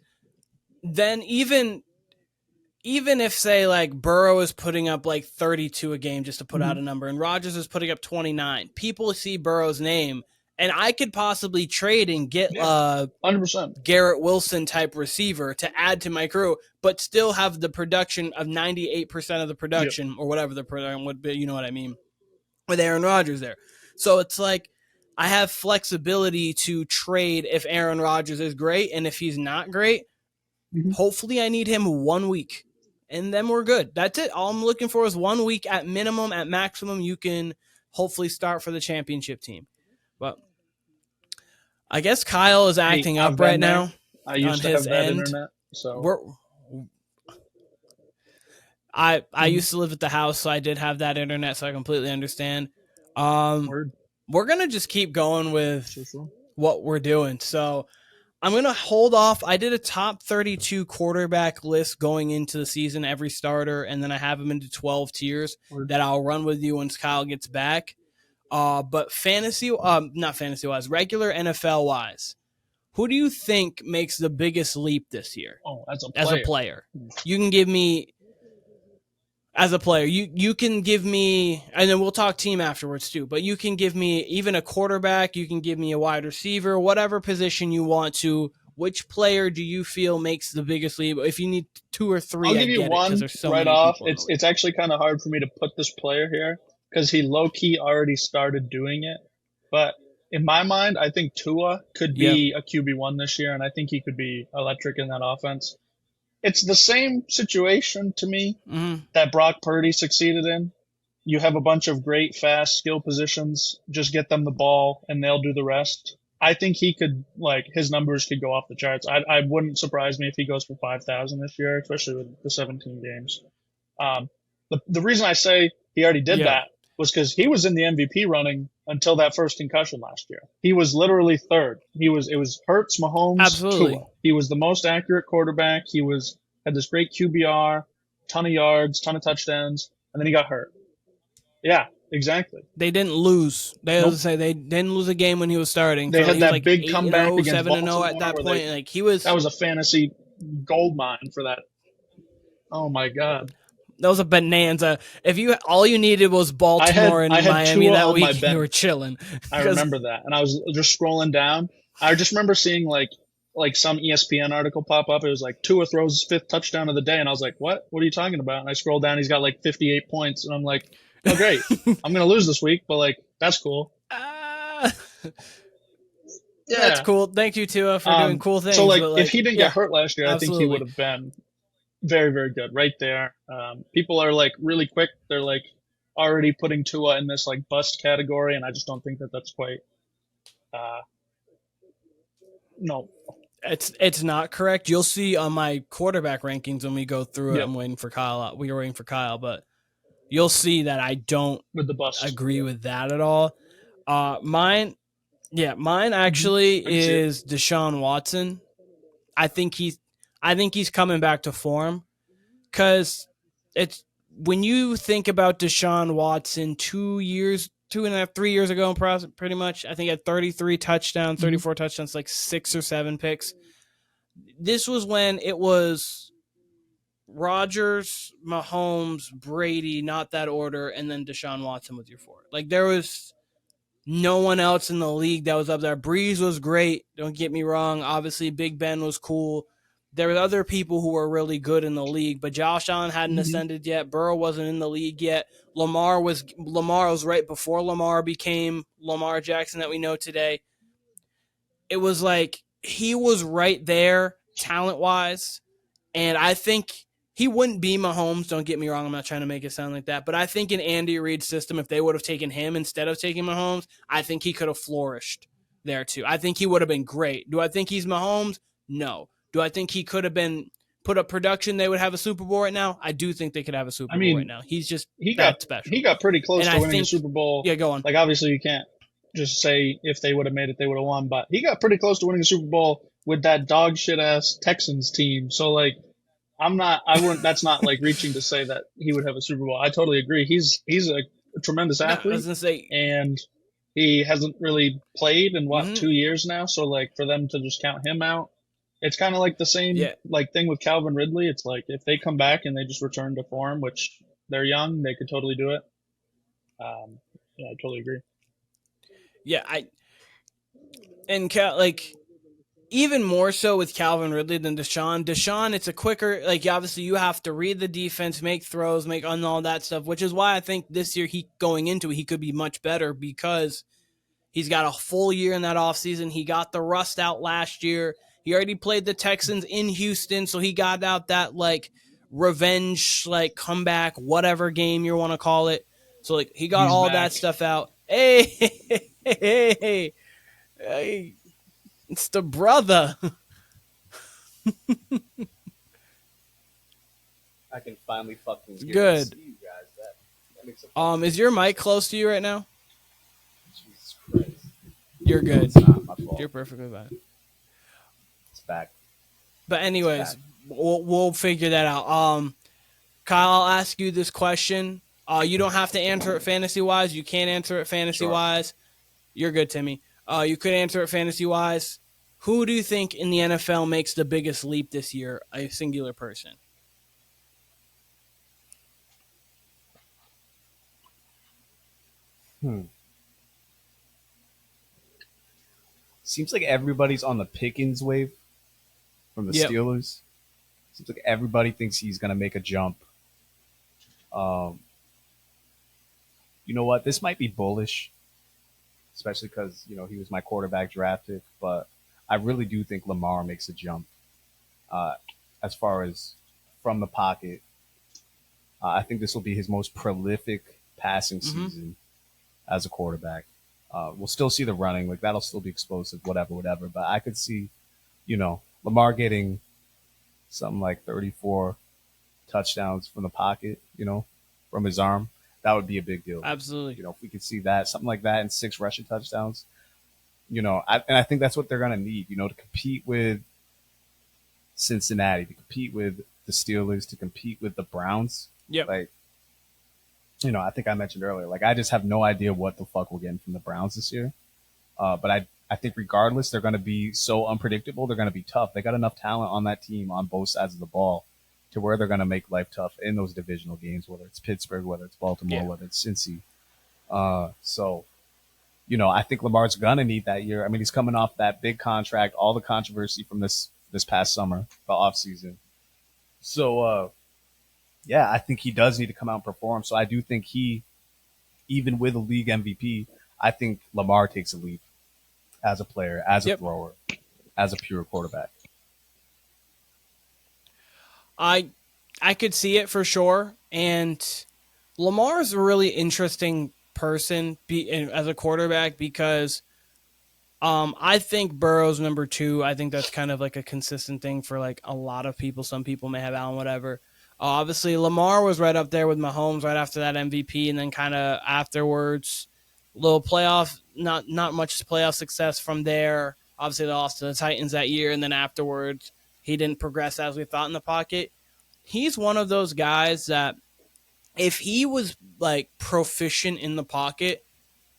then even if, say, like, Burrow is putting up like 32 a game, just to put out a number, and Rodgers is putting up 29, people see Burrow's name, and I could possibly trade and get 100% Garrett Wilson type receiver to add to my crew, but still have the production of 98% of the production, or whatever the production would be, you know what I mean, with Aaron Rodgers there. So it's like, I have flexibility to trade if Aaron Rodgers is great, and if he's not great, hopefully I need him 1 week, and then we're good. That's it. All I'm looking for is 1 week at minimum. At maximum, you can hopefully start for the championship team. But I guess Kyle is acting up right now. I used to have that internet, so I used to live at the house, so I did have that internet, so I completely understand. We're gonna just keep going with what we're doing. So I'm gonna hold off. I did a top 32 quarterback list going into the season, every starter, and then I have them into 12 tiers that I'll run with you once Kyle gets back. But not fantasy wise, regular NFL wise, who do you think makes the biggest leap this year? As a player, you can give me. As a player, you can give me, and then we'll talk team afterwards too, but you can give me even a quarterback, you can give me a wide receiver, whatever position you want to. Which player do you feel makes the biggest leap? If you need 2 or 3, I'll give you one right off. It's actually kind of hard for me to put this player here because he low-key already started doing it. But in my mind, I think Tua could be a QB1 this year, and I think he could be electric in that offense. It's the same situation to me that Brock Purdy succeeded in. You have a bunch of great, fast skill positions. Just get them the ball, and they'll do the rest. I think he could, his numbers could go off the charts. I wouldn't surprise me if he goes for 5,000 this year, especially with the 17 games. The reason I say he already did that was because he was in the MVP running until that first concussion last year. He was literally third. It was Hurts, Mahomes, Tua. He was the most accurate quarterback. He had this great QBR, ton of yards, ton of touchdowns, and then he got hurt. Yeah, exactly. They didn't lose. They didn't lose a game when he was starting. They had that big comeback against 7-0 at that point. That was a fantasy gold mine for that. Oh my God. That was a bonanza. All you needed was Baltimore and Miami that week, you were chilling. I remember that, and I was just scrolling down. I just remember seeing like some ESPN article pop up. It was like Tua throws his 5th touchdown of the day, and I was like, "What? What are you talking about?" And I scrolled down. He's got like 58 points, and I'm like, "Oh, great! I'm gonna lose this week, but that's cool." That's cool. Thank you, Tua, for doing cool things. So if he didn't get hurt last year, absolutely. I think he would have been very, very good right there. People are really quick. They're already putting Tua in this bust category, and I just don't think that that's quite. No, it's not correct. You'll see on my quarterback rankings when we go through it. I'm waiting for Kyle. We are waiting for Kyle, but you'll see that I don't with the bust agree with that at all. Mine actually is Deshaun Watson. I think he's coming back to form, because it's when you think about Deshaun Watson 3 years ago, pretty much, I think had 33 touchdowns, 34 touchdowns, 6 or 7 picks. This was when it was Rodgers, Mahomes, Brady, not that order, and then Deshaun Watson was your 4. There was no one else in the league that was up there. Breeze was great, don't get me wrong. Obviously, Big Ben was cool. There were other people who were really good in the league, but Josh Allen hadn't ascended yet. Burrow wasn't in the league yet. Lamar was right before Lamar became Lamar Jackson that we know today. It was he was right there talent-wise, and I think he wouldn't be Mahomes. Don't get me wrong. I'm not trying to make it sound like that, but I think in Andy Reid's system, if they would have taken him instead of taking Mahomes, I think he could have flourished there too. I think he would have been great. Do I think he's Mahomes? No. Do I think he could have been put up production? They would have a Super Bowl right now. I do think they could have a Super Bowl right now. He's just that special. He got pretty close to winning a Super Bowl. Yeah, go on. Obviously you can't just say if they would have made it, they would have won. But he got pretty close to winning a Super Bowl with that dog shit ass Texans team. So like, I wouldn't. That's not like reaching to say that he would have a Super Bowl. I totally agree. He's a tremendous No, I athlete, was gonna say, and he hasn't really played in what 2 mhm. years now. So like, for them to just count him out, it's kind of like the same Yeah, like thing with Calvin Ridley. It's like if they come back and they just return to form, which they're young, they could totally do it. Yeah, I totally agree. yeah. Like even more so with Calvin Ridley than Deshaun. Deshaun, it's a quicker, like obviously you have to read the defense, make throws, make and all that stuff, which is why I think this year he could be much better because he's got a full year in that offseason. He got the rust out last year. He already played the Texans in Houston, so he got out that like revenge, like comeback, whatever game you want to call it. So like he got He's all back. that stuff out. Hey, it's the brother. I can finally fucking Good. see you guys. That makes a Is your mic close to you right now? Jesus Christ. You're good. It's not my fault. You're perfectly fine. It's back. But anyways, we'll figure that out. Kyle, I'll ask you this question. You don't have to answer it fantasy wise. You can't answer it fantasy wise. Sure. You're good, Timmy. You could answer it fantasy wise. Who do you think in the NFL makes the biggest leap this year? A singular person. Seems like everybody's on the Pickens wave from the Steelers. Seems like everybody thinks he's going to make a jump. You know what? This might be bullish, especially because, he was my quarterback drafted. But I really do think Lamar makes a jump as far as from the pocket. I think this will be his most prolific passing season as a quarterback. We'll still see the running. Like, that'll still be explosive, whatever. But I could see, Lamar getting something like 34 touchdowns from the pocket, from his arm. That would be a big deal. Absolutely. If we could see that, something like that, and 6 rushing touchdowns, I think that's what they're going to need, to compete with Cincinnati, to compete with the Steelers, to compete with the Browns. Yep. Like, I think I mentioned earlier, like, I just have no idea what the fuck we're getting from the Browns this year. But I think regardless, they're going to be so unpredictable. They're going to be tough. They got enough talent on that team on both sides of the ball to where they're going to make life tough in those divisional games, whether it's Pittsburgh, whether it's Baltimore, whether it's Cincy. So, I think Lamar's going to need that year. I mean, he's coming off that big contract, all the controversy from this past summer, the offseason. So, yeah, I think he does need to come out and perform. So I do think even with a league MVP, I think Lamar takes a leap as a player, as a thrower, as a pure quarterback. I could see it for sure. And Lamar is a really interesting person as a quarterback because I think Burrow's number 2. I think that's kind of like a consistent thing for like a lot of people. Some people may have Allen, whatever. Obviously, Lamar was right up there with Mahomes right after that MVP, and then kind of afterwards, little playoff, not much playoff success from there. Obviously, they lost to the Titans that year, and then afterwards, he didn't progress as we thought in the pocket. He's one of those guys that if he was like proficient in the pocket,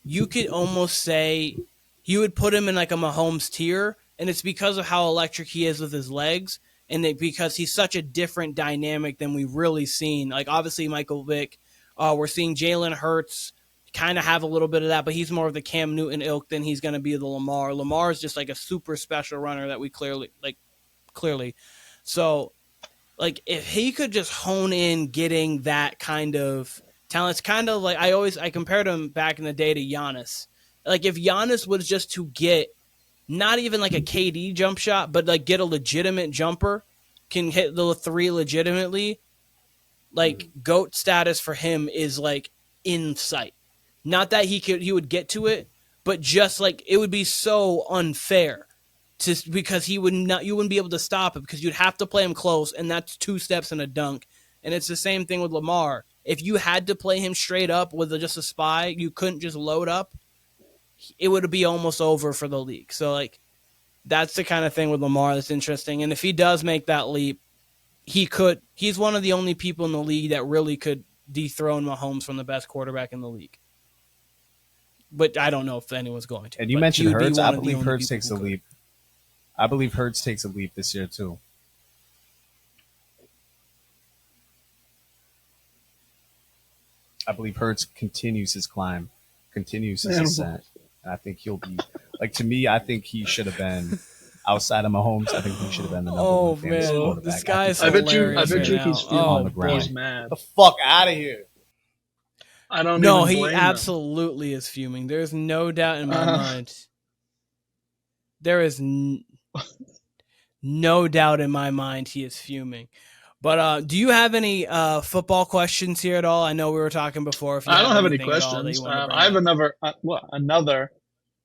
you could almost say you would put him in like a Mahomes tier, and it's because of how electric he is with his legs. And because he's such a different dynamic than we've really seen. Like, obviously, Michael Vick, we're seeing Jalen Hurts kind of have a little bit of that, but he's more of the Cam Newton ilk than he's going to be the Lamar. Lamar is just like a super special runner that we clearly. So, like, if he could just hone in getting that kind of talent, it's kind of like I compared him back in the day to Giannis. Like, if Giannis was just to get not even like a KD jump shot, but like get a legitimate jumper, can hit the 3 legitimately, like GOAT status for him is like in sight. Not that he would get to it, but just like it would be so unfair because you wouldn't be able to stop it because you'd have to play him close, and that's 2 steps and a dunk. And it's the same thing with Lamar. If you had to play him straight up with just a spy, you couldn't just load up. it would be almost over for the league. So like that's the kind of thing with Lamar that's interesting. And if he does make that leap, he's one of the only people in the league that really could dethrone Mahomes from the best quarterback in the league. But I don't know if anyone's going to. And you mentioned Hurts. I believe Hurts takes a leap. I believe Hurts takes a leap this year too. I believe Hurts continues his climb, continues his ascent. And I think he'll be to me. I think he should have been outside of Mahomes. I think he should have been the number one fantasy quarterback. This guy's I bet you right he's on the ground. He's mad. Get the fuck out of here. I don't. No, he absolutely is fuming. There's no doubt in my mind. There is no doubt in my mind he is fuming. But do you have any football questions here at all? I know we were talking before. I don't have any questions. I have another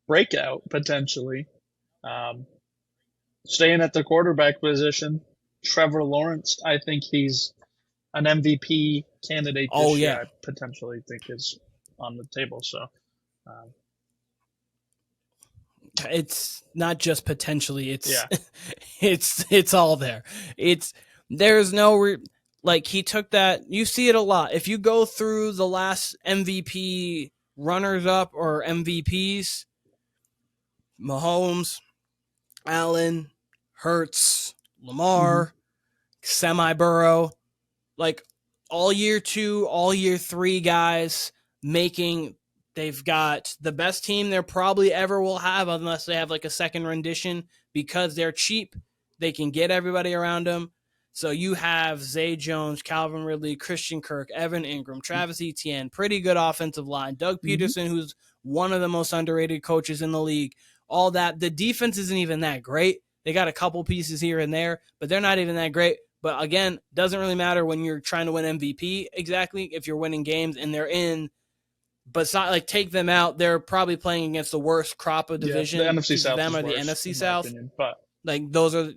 breakout potentially. Staying at the quarterback position, Trevor Lawrence. I think he's an MVP candidate this year. I potentially think is on the table. So it's not just potentially. It's it's all there. There's no he took that. You see it a lot. If you go through the last MVP runners up or MVPs, Mahomes, Allen, Hurts, Lamar, semi-Burrow, all year 2, all year 3 guys they've got the best team they probably ever will have unless they have a second rendition because they're cheap. They can get everybody around them. So you have Zay Jones, Calvin Ridley, Christian Kirk, Evan Ingram, Travis Etienne, pretty good offensive line. Doug Peterson, who's one of the most underrated coaches in the league. All that. The defense isn't even that great. They got a couple pieces here and there, but they're not even that great. But again, doesn't really matter when you're trying to win MVP exactly if you're winning games and they're in. But it's not take them out. They're probably playing against the worst crop of division. The NFC South them is or the worse, NFC South. Opinion, but those are.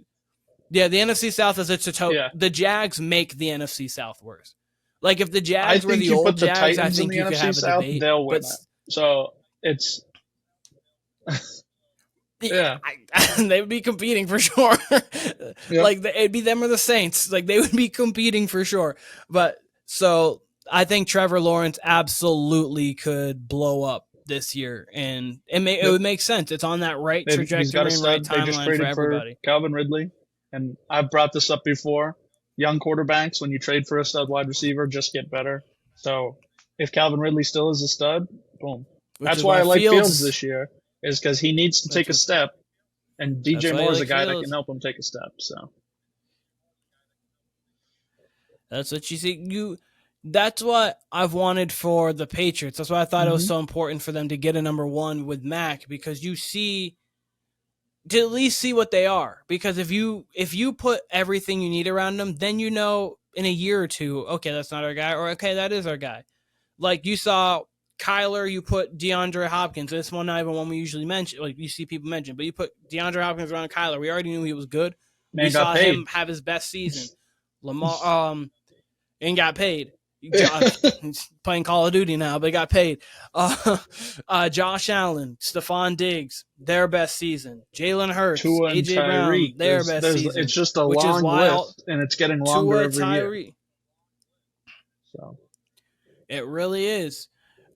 Yeah, the NFC South is the Jags make the NFC South worse. If the Jags were the old Jags, I think you could have a debate. They'll win it. So it's they would be competing for sure. It'd be them or the Saints. They would be competing for sure. But so I think Trevor Lawrence absolutely could blow up this year, and it would make sense. It's on that right trajectory and right timeline for everybody. Calvin Ridley. And I've brought this up before. Young quarterbacks, when you trade for a stud wide receiver, just get better. So if Calvin Ridley still is a stud, boom. That's why I like Fields this year, is because he needs to take a step. And DJ Moore is a guy that can help him take a step. So that's what you see. That's what I've wanted for the Patriots. That's why I thought it was so important for them to get a number 1 with Mac, because you see. To at least see what they are, because if you put everything you need around them, then in a year or two, okay, that's not our guy, or okay, that is our guy. You saw Kyler, you put DeAndre Hopkins. This one not even one we usually mention, you see people mention, but you put DeAndre Hopkins around Kyler. We already knew he was good. We saw him have his best season. Lamar and got paid. He's playing Call of Duty now, but he got paid. Josh Allen, Stephon Diggs, their best season. Jalen Hurts, AJ Brown, their best season. It's just a long list, and it's getting longer every year. So it really is.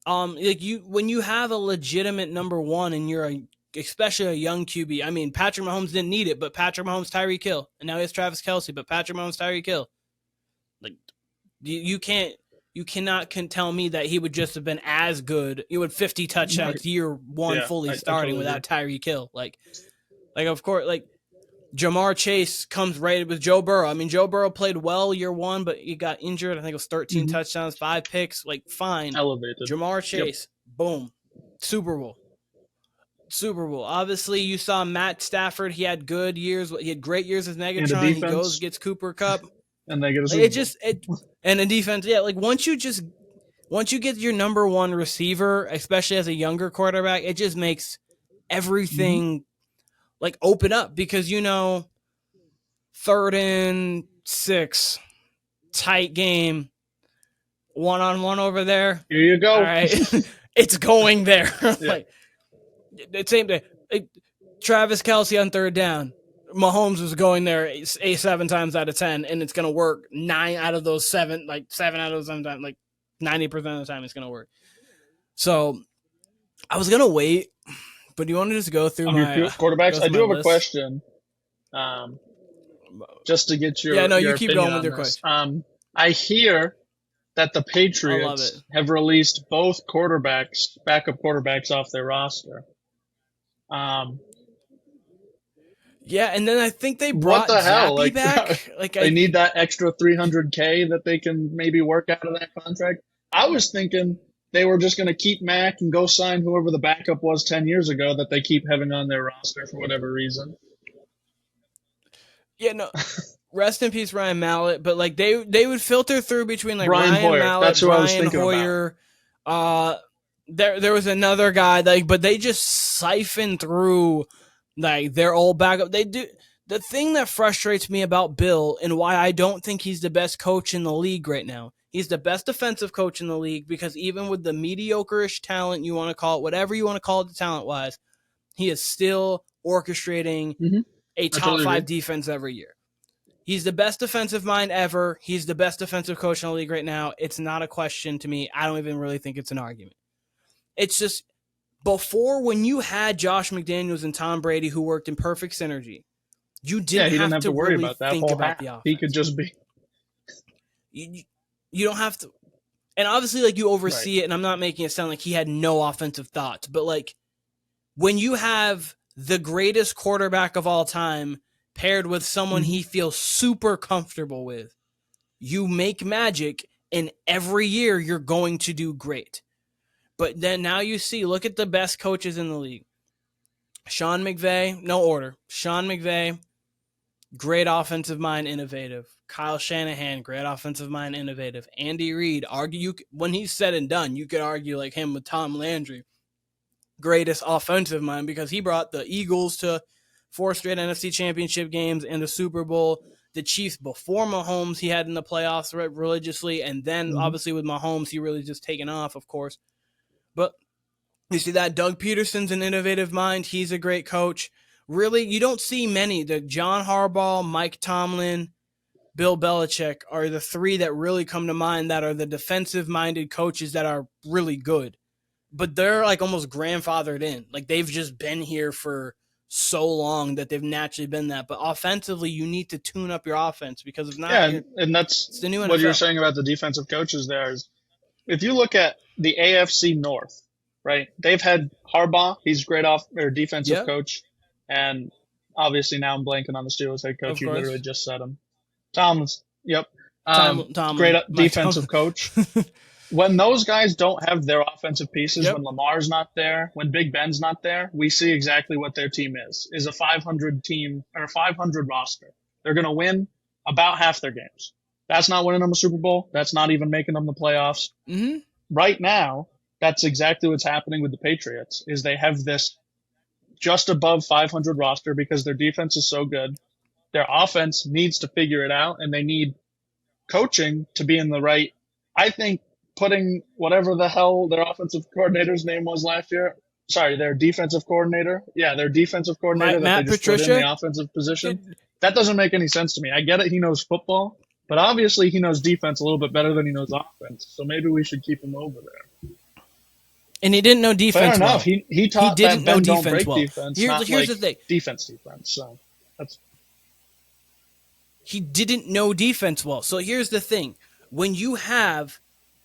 When you have a legitimate number 1 and you're especially a young QB. I mean, Patrick Mahomes didn't need it, but Patrick Mahomes, Tyreek Hill, and now he has Travis Kelce, but Patrick Mahomes, Tyreek Hill. You cannot tell me that he would just have been as good. He would 50 touchdowns year 1 fully starting without Tyreek Hill. Of course, Jamar Chase comes right with Joe Burrow. I mean, Joe Burrow played well year 1, but he got injured. I think it was 13 touchdowns, 5 picks. Fine. Elevated. Jamar Chase, boom, Super Bowl. Obviously, you saw Matt Stafford. He had good years. He had great years as Megatron. He goes, gets Cooper Kupp. And they get a and a defense, once you get your number 1 receiver, especially as a younger quarterback, it just makes everything open up, because 3rd and 6, tight game, 1-on-1 over there. Here you go. All right, it's going there. The same day. Travis Kelce on third down. Mahomes was going there 7 times out of 10, and it's going to work 9 out of those 7, like 7 out of those 7 times, like 90% of the time it's going to work. So I was going to wait, but you want to just go through my quarterbacks? I do have a question. Just to get your you keep going with your question. I hear that the Patriots have released both backup quarterbacks off their roster. Yeah, and then I think they brought Zappy back. They need that extra $300K that they can maybe work out of that contract. I was thinking they were just going to keep Mac and go sign whoever the backup was 10 years ago that they keep having on their roster for whatever reason. Yeah, no. Rest in peace, Ryan Mallett. But like they would filter through between like Ryan Hoyer. Mallett, that's who Brian I was thinking Hoyer. There was another guy but they just siphon through like their old backup. They do. The thing that frustrates me about Bill and why I don't think he's the best coach in the league right now. He's the best defensive coach in the league because even with the mediocre-ish talent, you want to call it, whatever you want to call it talent-wise, he is still orchestrating a top 5 defense every year. He's the best defensive mind ever. He's the best defensive coach in the league right now. It's not a question to me. I don't even really think it's an argument. It's just before, when you had Josh McDaniels and Tom Brady who worked in perfect synergy, you didn't have to worry really about that think about the offense. He could just be. You don't have to. And obviously, like, you oversee it, and I'm not making it sound like he had no offensive thoughts, but like when you have the greatest quarterback of all time paired with someone he feels super comfortable with, you make magic, and every year you're going to do great. But then now you see, look at the best coaches in the league. Sean McVay, no order. Sean McVay, great offensive mind, innovative. Kyle Shanahan, great offensive mind, innovative. Andy Reid, when he's said and done, you could argue like him with Tom Landry, greatest offensive mind because he brought the Eagles to 4 straight NFC championship games and the Super Bowl. The Chiefs before Mahomes, he had in the playoffs religiously, and then obviously with Mahomes, he really just taken off, of course. But you see that Doug Peterson's an innovative mind. He's a great coach. Really, you don't see many. The John Harbaugh, Mike Tomlin, Bill Belichick are the 3 that really come to mind that are the defensive-minded coaches that are really good. But they're like almost grandfathered in. Like they've just been here for so long that they've naturally been that. But offensively, you need to tune up your offense because if not, and that's the new NFL. What you're saying about the defensive coaches there is if you look at the AFC North, right? They've had Harbaugh. He's great defensive coach. And obviously now I'm blanking on the Steelers head coach. You literally just said him. Tomlin's, great defensive coach. When those guys don't have their offensive pieces, when Lamar's not there, when Big Ben's not there, we see exactly what their team is a 500 team or a 500 roster. They're going to win about half their games. That's not winning them a Super Bowl. That's not even making them the playoffs. Mm-hmm. Right now, that's exactly what's happening with the Patriots is they have this just above 500 roster because their defense is so good. Their offense needs to figure it out, and they need coaching to be in the right. I think putting whatever the hell their offensive coordinator's name was last year. Sorry, their defensive coordinator. Yeah, their defensive coordinator Matt that they just Patricia? put in the offensive position. That doesn't make any sense to me. I get it. He knows football, but obviously he knows defense a little bit better than he knows offense. So maybe we should keep him over there. And he didn't know defense well. He taught he didn't that know defense defense well. Defense, here's the thing. Defense. So he didn't know defense well. So here's the thing. When you have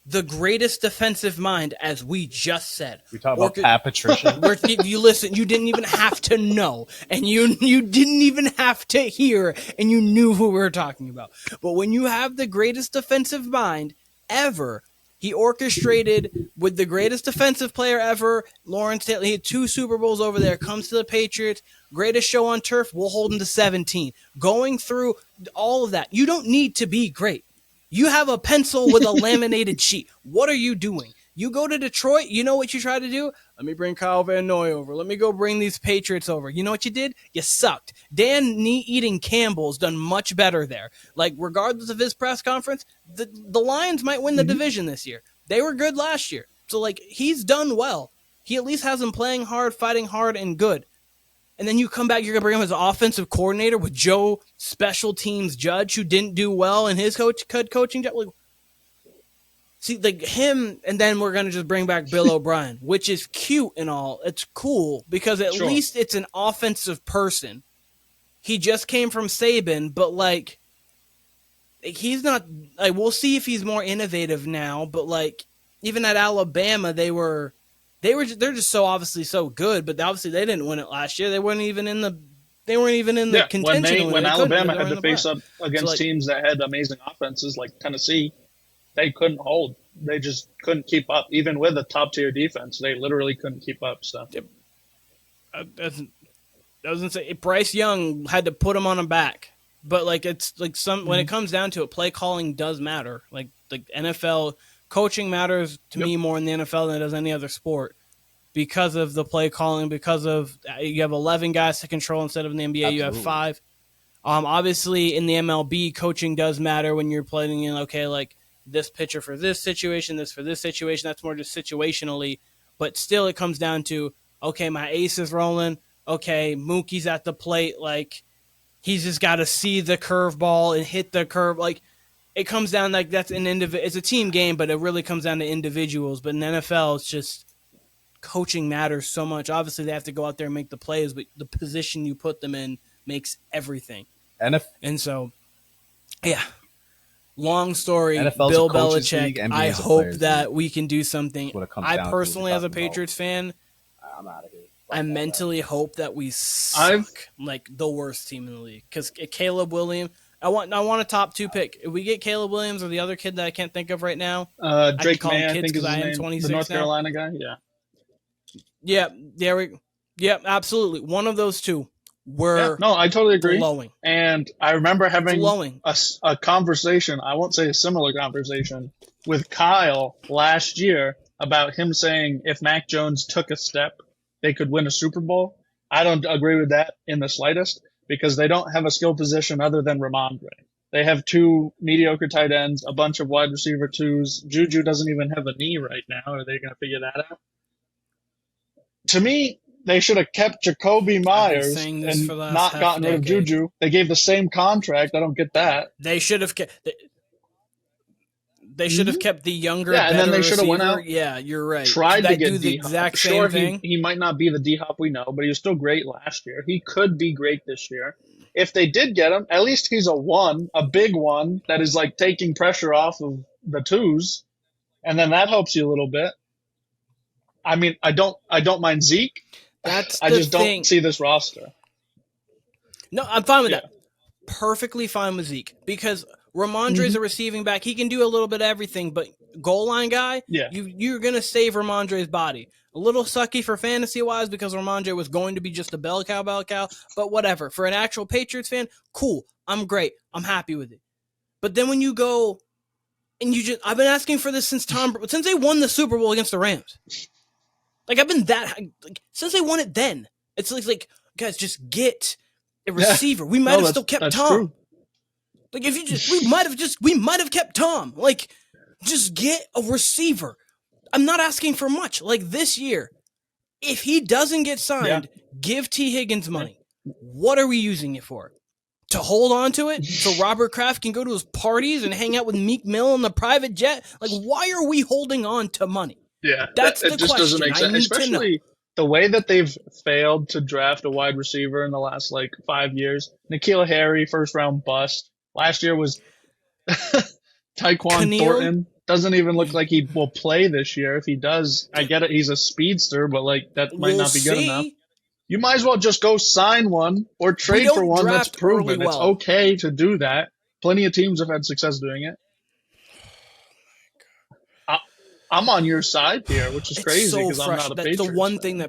the greatest defensive mind, as we just said. We talk about Pat Patricia. You listen, you didn't even have to know, and you didn't even have to hear, and you knew who we were talking about. But when you have the greatest defensive mind ever, he orchestrated with the greatest defensive player ever, Lawrence Taylor. He had 2 Super Bowls over there, comes to the Patriots, greatest show on turf, we'll hold him to 17. Going through all of that, you don't need to be great. You have a pencil with a laminated sheet. What are you doing? You go to Detroit, you know what you try to do? Let me bring Kyle Van Noy over. Let me go bring these Patriots over. You know what you did? You sucked. Dan Knee-Eating Campbell's done much better there. Like, regardless of his press conference, the Lions might win the division this year. They were good last year. So, like, he's done well. He at least has him playing hard, fighting hard, and good. And then you come back, you're going to bring him as an offensive coordinator with Joe special teams judge who didn't do well in his coaching job. Like, see, like him, and then we're going to just bring back Bill O'Brien, which is cute and all. It's cool because at least it's an offensive person. He just came from Saban, but like he's not like we'll see if he's more innovative now, but like even at Alabama they're just so obviously so good, but obviously they didn't win it last year. They weren't even in the contention when Alabama had to face up against teams that had amazing offenses like Tennessee. They couldn't hold. They just couldn't keep up. Even with a top-tier defense, they literally couldn't keep up. So, I was gonna say Bryce Young had to put him on a back, but like it's like when it comes down to it, play calling does matter. Like NFL coaching matters to me more in the NFL than it does any other sport because of the play calling. Because of you have 11 guys to control instead of in the NBA, you have 5. Obviously, in the MLB, coaching does matter when you're playing in like this pitcher for this situation, this for this situation. That's more just situationally, but still it comes down to, okay, my ace is rolling. Okay, Mookie's at the plate. Like, he's just got to see the curveball and hit the curve. Like, it comes down like that's it's a team game, but it really comes down to individuals. But in the NFL, it's just coaching matters so much. Obviously, they have to go out there and make the plays, but the position you put them in makes everything. And so, yeah. Long story, NFL's Bill Belichick. League, I hope that we can do something. I personally, as a Patriots fan, I'm out of here. I mentally hope that we suck like the worst team in the league. Because Caleb Williams, I want a top 2 pick. If we get Caleb Williams or the other kid that I can't think of right now, Drake May, I think is his name, 26 the North now. Carolina guy. Yeah, absolutely. One of those two. I totally agree. Blowing. And I remember having a conversation, I won't say a similar conversation, with Kyle last year about him saying if Mac Jones took a step, they could win a Super Bowl. I don't agree with that in the slightest because they don't have a skill position other than Ramondre. They have 2 mediocre tight ends, a bunch of wide receiver 2s. Juju doesn't even have a knee right now. Are they going to figure that out? To me, they should have kept Jacoby Myers and not gotten rid of Juju. They gave the same contract. I don't get that. They should have kept. They should have kept the younger. Yeah, and then they should have went out. Yeah, you're right. Tried to get the D-Hop. exact same thing. He might not be the D-Hop we know, but he was still great last year. He could be great this year. If they did get him, at least he's a big one that is like taking pressure off of the 2s, and then that helps you a little bit. I mean, I don't mind Zeke. I just don't see this roster. No, I'm fine with that. Perfectly fine with Zeke because Ramondre's a receiving back. He can do a little bit of everything, but goal line guy, you're going to save Ramondre's body. A little sucky for fantasy-wise because Ramondre was going to be just a bell cow, but whatever. For an actual Patriots fan, cool. I'm great. I'm happy with it. But then when you go and I've been asking for this since they won the Super Bowl against the Rams. Like, I've been since they won it then. It's like guys, just get a receiver. We might have still kept Tom. True. Like, if we might have kept Tom. Like, just get a receiver. I'm not asking for much. Like, this year, if he doesn't get signed, give T. Higgins money. What are we using it for? To hold on to it? So Robert Kraft can go to his parties and hang out with Meek Mill in the private jet? Like, why are we holding on to money? Yeah, that's the just question. Doesn't make sense. Especially the way that they've failed to draft a wide receiver in the last 5 years. N'Keal Harry, first round bust. Last year was Tyquan Thornton. Doesn't even look like he will play this year. If he does, I get it. He's a speedster, but that might not be good enough. You might as well just go sign one or trade for one that's proven. It's okay to do that. Plenty of teams have had success doing it. I'm on your side here, which is crazy because I'm not a Patriots fan.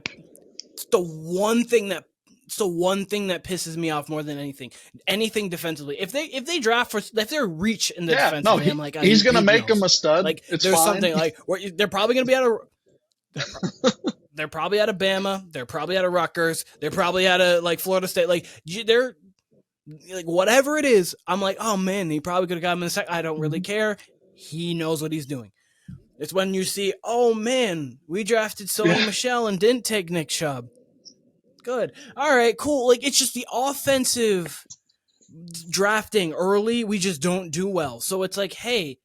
It's the one thing that pisses me off more than anything. Anything defensively. If they draft if they're reach in the defensive, I'm like, he's gonna make him a stud. Like, it's there's fine. something they're probably gonna be out of. They're probably out of Bama. They're probably out of Rutgers. They're probably out of Florida State. They're whatever it is. I'm like, oh man, he probably could have got him in the second. I don't really care. He knows what he's doing. It's when you see, oh man, we drafted Sony Michel and didn't take Nick Chubb. Good. All right, cool. Like, it's just the offensive drafting early, we just don't do well. So it's like, hey,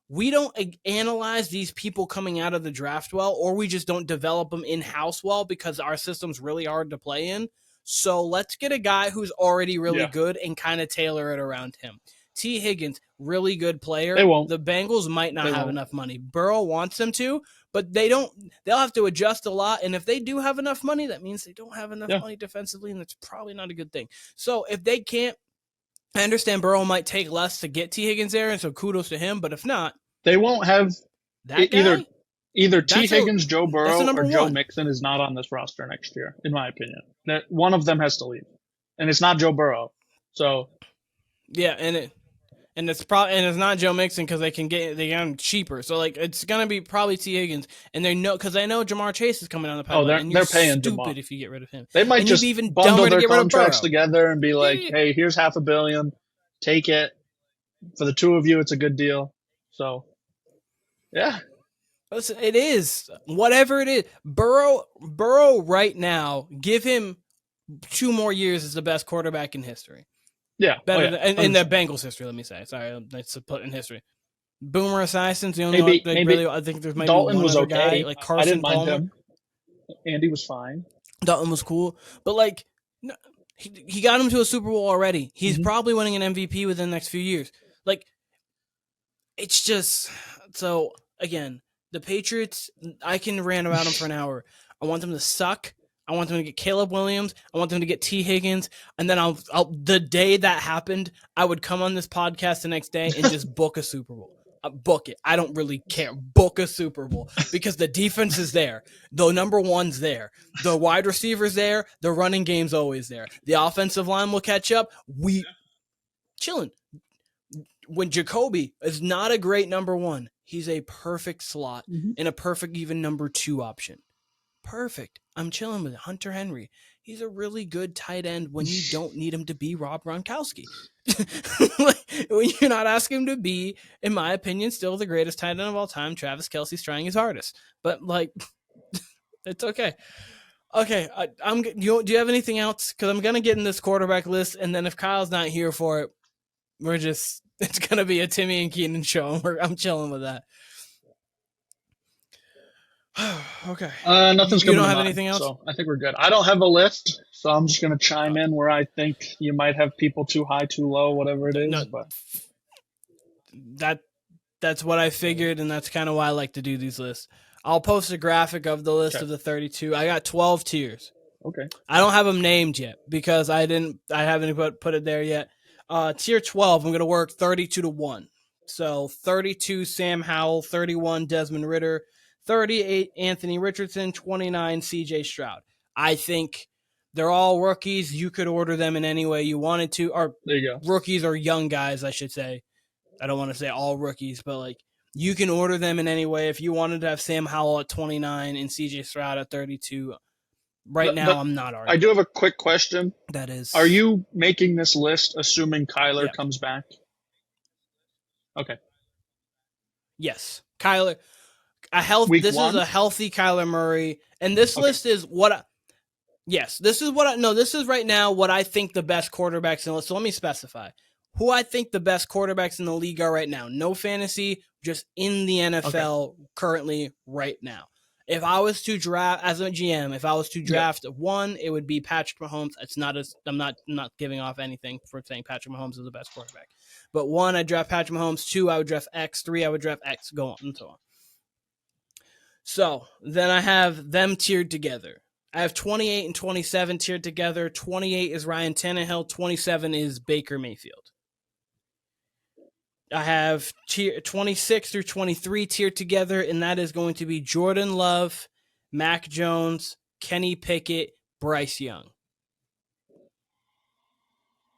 we don't analyze these people coming out of the draft well, or we just don't develop them in-house well because our system's really hard to play in. So let's get a guy who's already really good and kind of tailor it around him. T. Higgins, really good player. They won't. The Bengals might not have enough money. Burrow wants them to, but they don't. They'll have to adjust a lot. And if they do have enough money, that means they don't have enough money defensively, and that's probably not a good thing. So if they can't, I understand Burrow might take less to get T. Higgins there, and so kudos to him. But if not, they won't have that guy? Either T. Higgins, Joe Burrow, or Joe Mixon is not on this roster next year, in my opinion. That one of them has to leave, and it's not Joe Burrow. So, yeah, and it's not Joe Mixon because they get him cheaper. So like it's gonna be probably T. Higgins, and they know because I know Jamar Chase is coming on the pipeline. They're paying stupid Jamar if you get rid of him. They might and just even bundle their contracts together and be like, "Hey, here's $500 million, take it for the two of you. It's a good deal." So, yeah. Listen, it is whatever it is. Burrow right now, give him 2 more years as the best quarterback in history. Yeah, better than, in the Bengals history. Let me say, sorry, that's put in history. Boomer Esiason's the only one. Like, really, I think there's maybe Dalton one was other okay. guy, like Carson I didn't mind Palmer. him. Andy was fine. Dalton was cool, but like he got him to a Super Bowl already. He's probably winning an MVP within the next few years. Like, it's just so. Again, the Patriots. I can rant about them for an hour. I want them to suck. I want them to get Caleb Williams. I want them to get T. Higgins. And then I'll the day that happened, I would come on this podcast the next day and just book a Super Bowl. Book it. I don't really care. Book a Super Bowl because the defense is there. The number one's there. The wide receiver's there. The running game's always there. The offensive line will catch up. We chilling. When Jacoby is not a great number one, he's a perfect slot and a perfect even number 2 option. Perfect. I'm chilling with Hunter Henry. He's a really good tight end when you don't need him to be Rob Gronkowski. When you're not asking him to be, in my opinion, still the greatest tight end of all time, Travis Kelce's trying his hardest. But, like, it's okay. Okay, do you have anything else? Because I'm going to get in this quarterback list, and then if Kyle's not here for it, it's going to be a Timmy and Keenan show. I'm chilling with that. Okay. Nothing's coming. You don't have mind, anything else? So I think we're good. I don't have a list, so I'm just going to chime in where I think you might have people too high, too low, whatever it is. No, but that's what I figured, and that's kind of why I like to do these lists. I'll post a graphic of the list of the 32. I got 12 tiers. Okay. I don't have them named yet because I haven't put it there yet. Tier 12, I'm going to work 32 to 1. So 32 Sam Howell, 31 Desmond Ridder, 38 Anthony Richardson, 29 CJ Stroud. I think they're all rookies. You could order them in any way you wanted to. Or there you go. Rookies or young guys, I should say. I don't want to say all rookies, but like you can order them in any way. If you wanted to have Sam Howell at 29 and CJ Stroud at 32, now I'm not arguing. I do have a quick question. That is, are you making this list assuming Kyler comes back? Okay. Yes, Kyler. This is a healthy Kyler Murray, and this list is what. This is right now what I think the best quarterbacks in the list. So let me specify who I think the best quarterbacks in the league are right now. No fantasy, just in the NFL currently right now. If I was to draft as a GM, if I was to draft one, it would be Patrick Mahomes. I'm not giving off anything for saying Patrick Mahomes is the best quarterback. But 1, I'd draft Patrick Mahomes. 2, I would draft X. 3, I would draft X. Go on and so on. So then I have them tiered together. I have 28 and 27 tiered together. 28 is Ryan Tannehill. 27 is Baker Mayfield. I have 26 through 23 tiered together, and that is going to be Jordan Love, Mac Jones, Kenny Pickett, Bryce Young.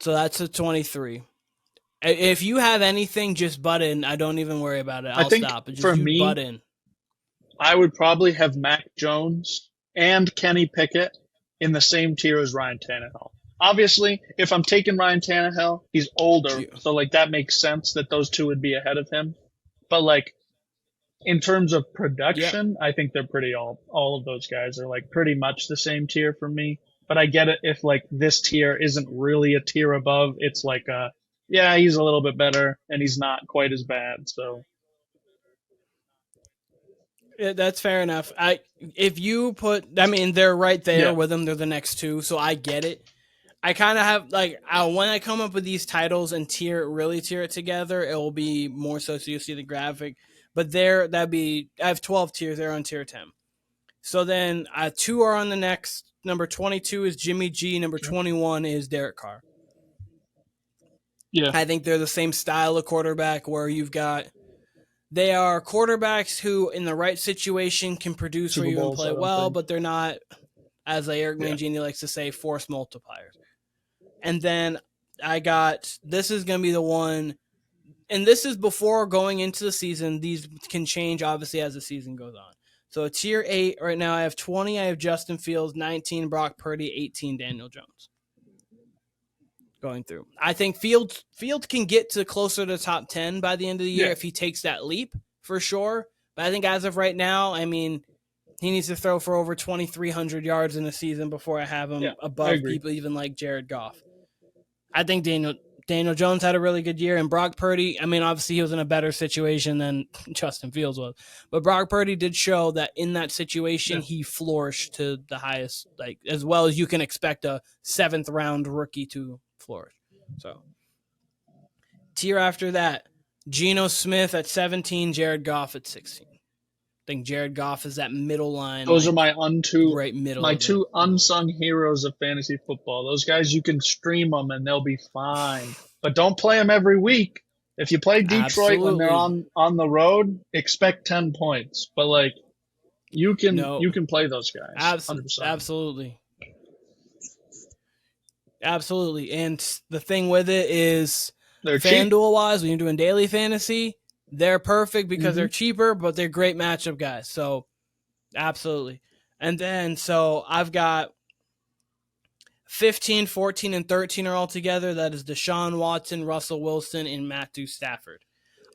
So that's a 23. If you have anything, just butt in. I don't even worry about it. I'll stop. Just for me, butt in. I would probably have Mac Jones and Kenny Pickett in the same tier as Ryan Tannehill. Obviously, if I'm taking Ryan Tannehill, he's older, so like that makes sense that those two would be ahead of him. But like, in terms of production, I think they're pretty all of those guys are like pretty much the same tier for me. But I get it if like this tier isn't really a tier above. It's like yeah, he's a little bit better and he's not quite as bad. So yeah, that's fair enough. If you put, I mean, they're right there with them. They're the next two, so I get it. I kind of have like when I come up with these titles and really tier it together, it will be more so you see the graphic. But I have 12 tiers. They're on tier 10. So then 2 are on the next. Number 22 is Jimmy G. Number 21 is Derek Carr. Yeah, I think they're the same style of quarterback where they are quarterbacks who, in the right situation, can produce for you and play well, but they're not, as Eric Mangini likes to say, force multipliers. And then this is going to be the one, and this is before going into the season. These can change, obviously, as the season goes on. So tier 8, right now I have 20, I have Justin Fields, 19, Brock Purdy, 18, Daniel Jones. Going through. I think Fields can get to closer to the top 10 by the end of the year if he takes that leap, for sure. But I think as of right now, I mean, he needs to throw for over 2,300 yards in a season before I have him above people even like Jared Goff. I think Daniel Jones had a really good year, and Brock Purdy, I mean, obviously he was in a better situation than Justin Fields was, but Brock Purdy did show that in that situation he flourished to the highest, like as well as you can expect a 7th round rookie to flourish. So tier after that, Geno Smith at 17, Jared Goff at 16. I think Jared Goff is that middle line. Those are my two unsung heroes of fantasy football. Those guys, you can stream them and they'll be fine, but don't play them every week. If you play Detroit when they're on the road, expect 10 points. But like, you can play those guys. 100%. Absolutely. And the thing with it is, FanDuel wise, when you're doing daily fantasy, they're perfect because they're cheaper, but they're great matchup guys. So, absolutely. And then, so I've got 15, 14, and 13 are all together. That is Deshaun Watson, Russell Wilson, and Matthew Stafford.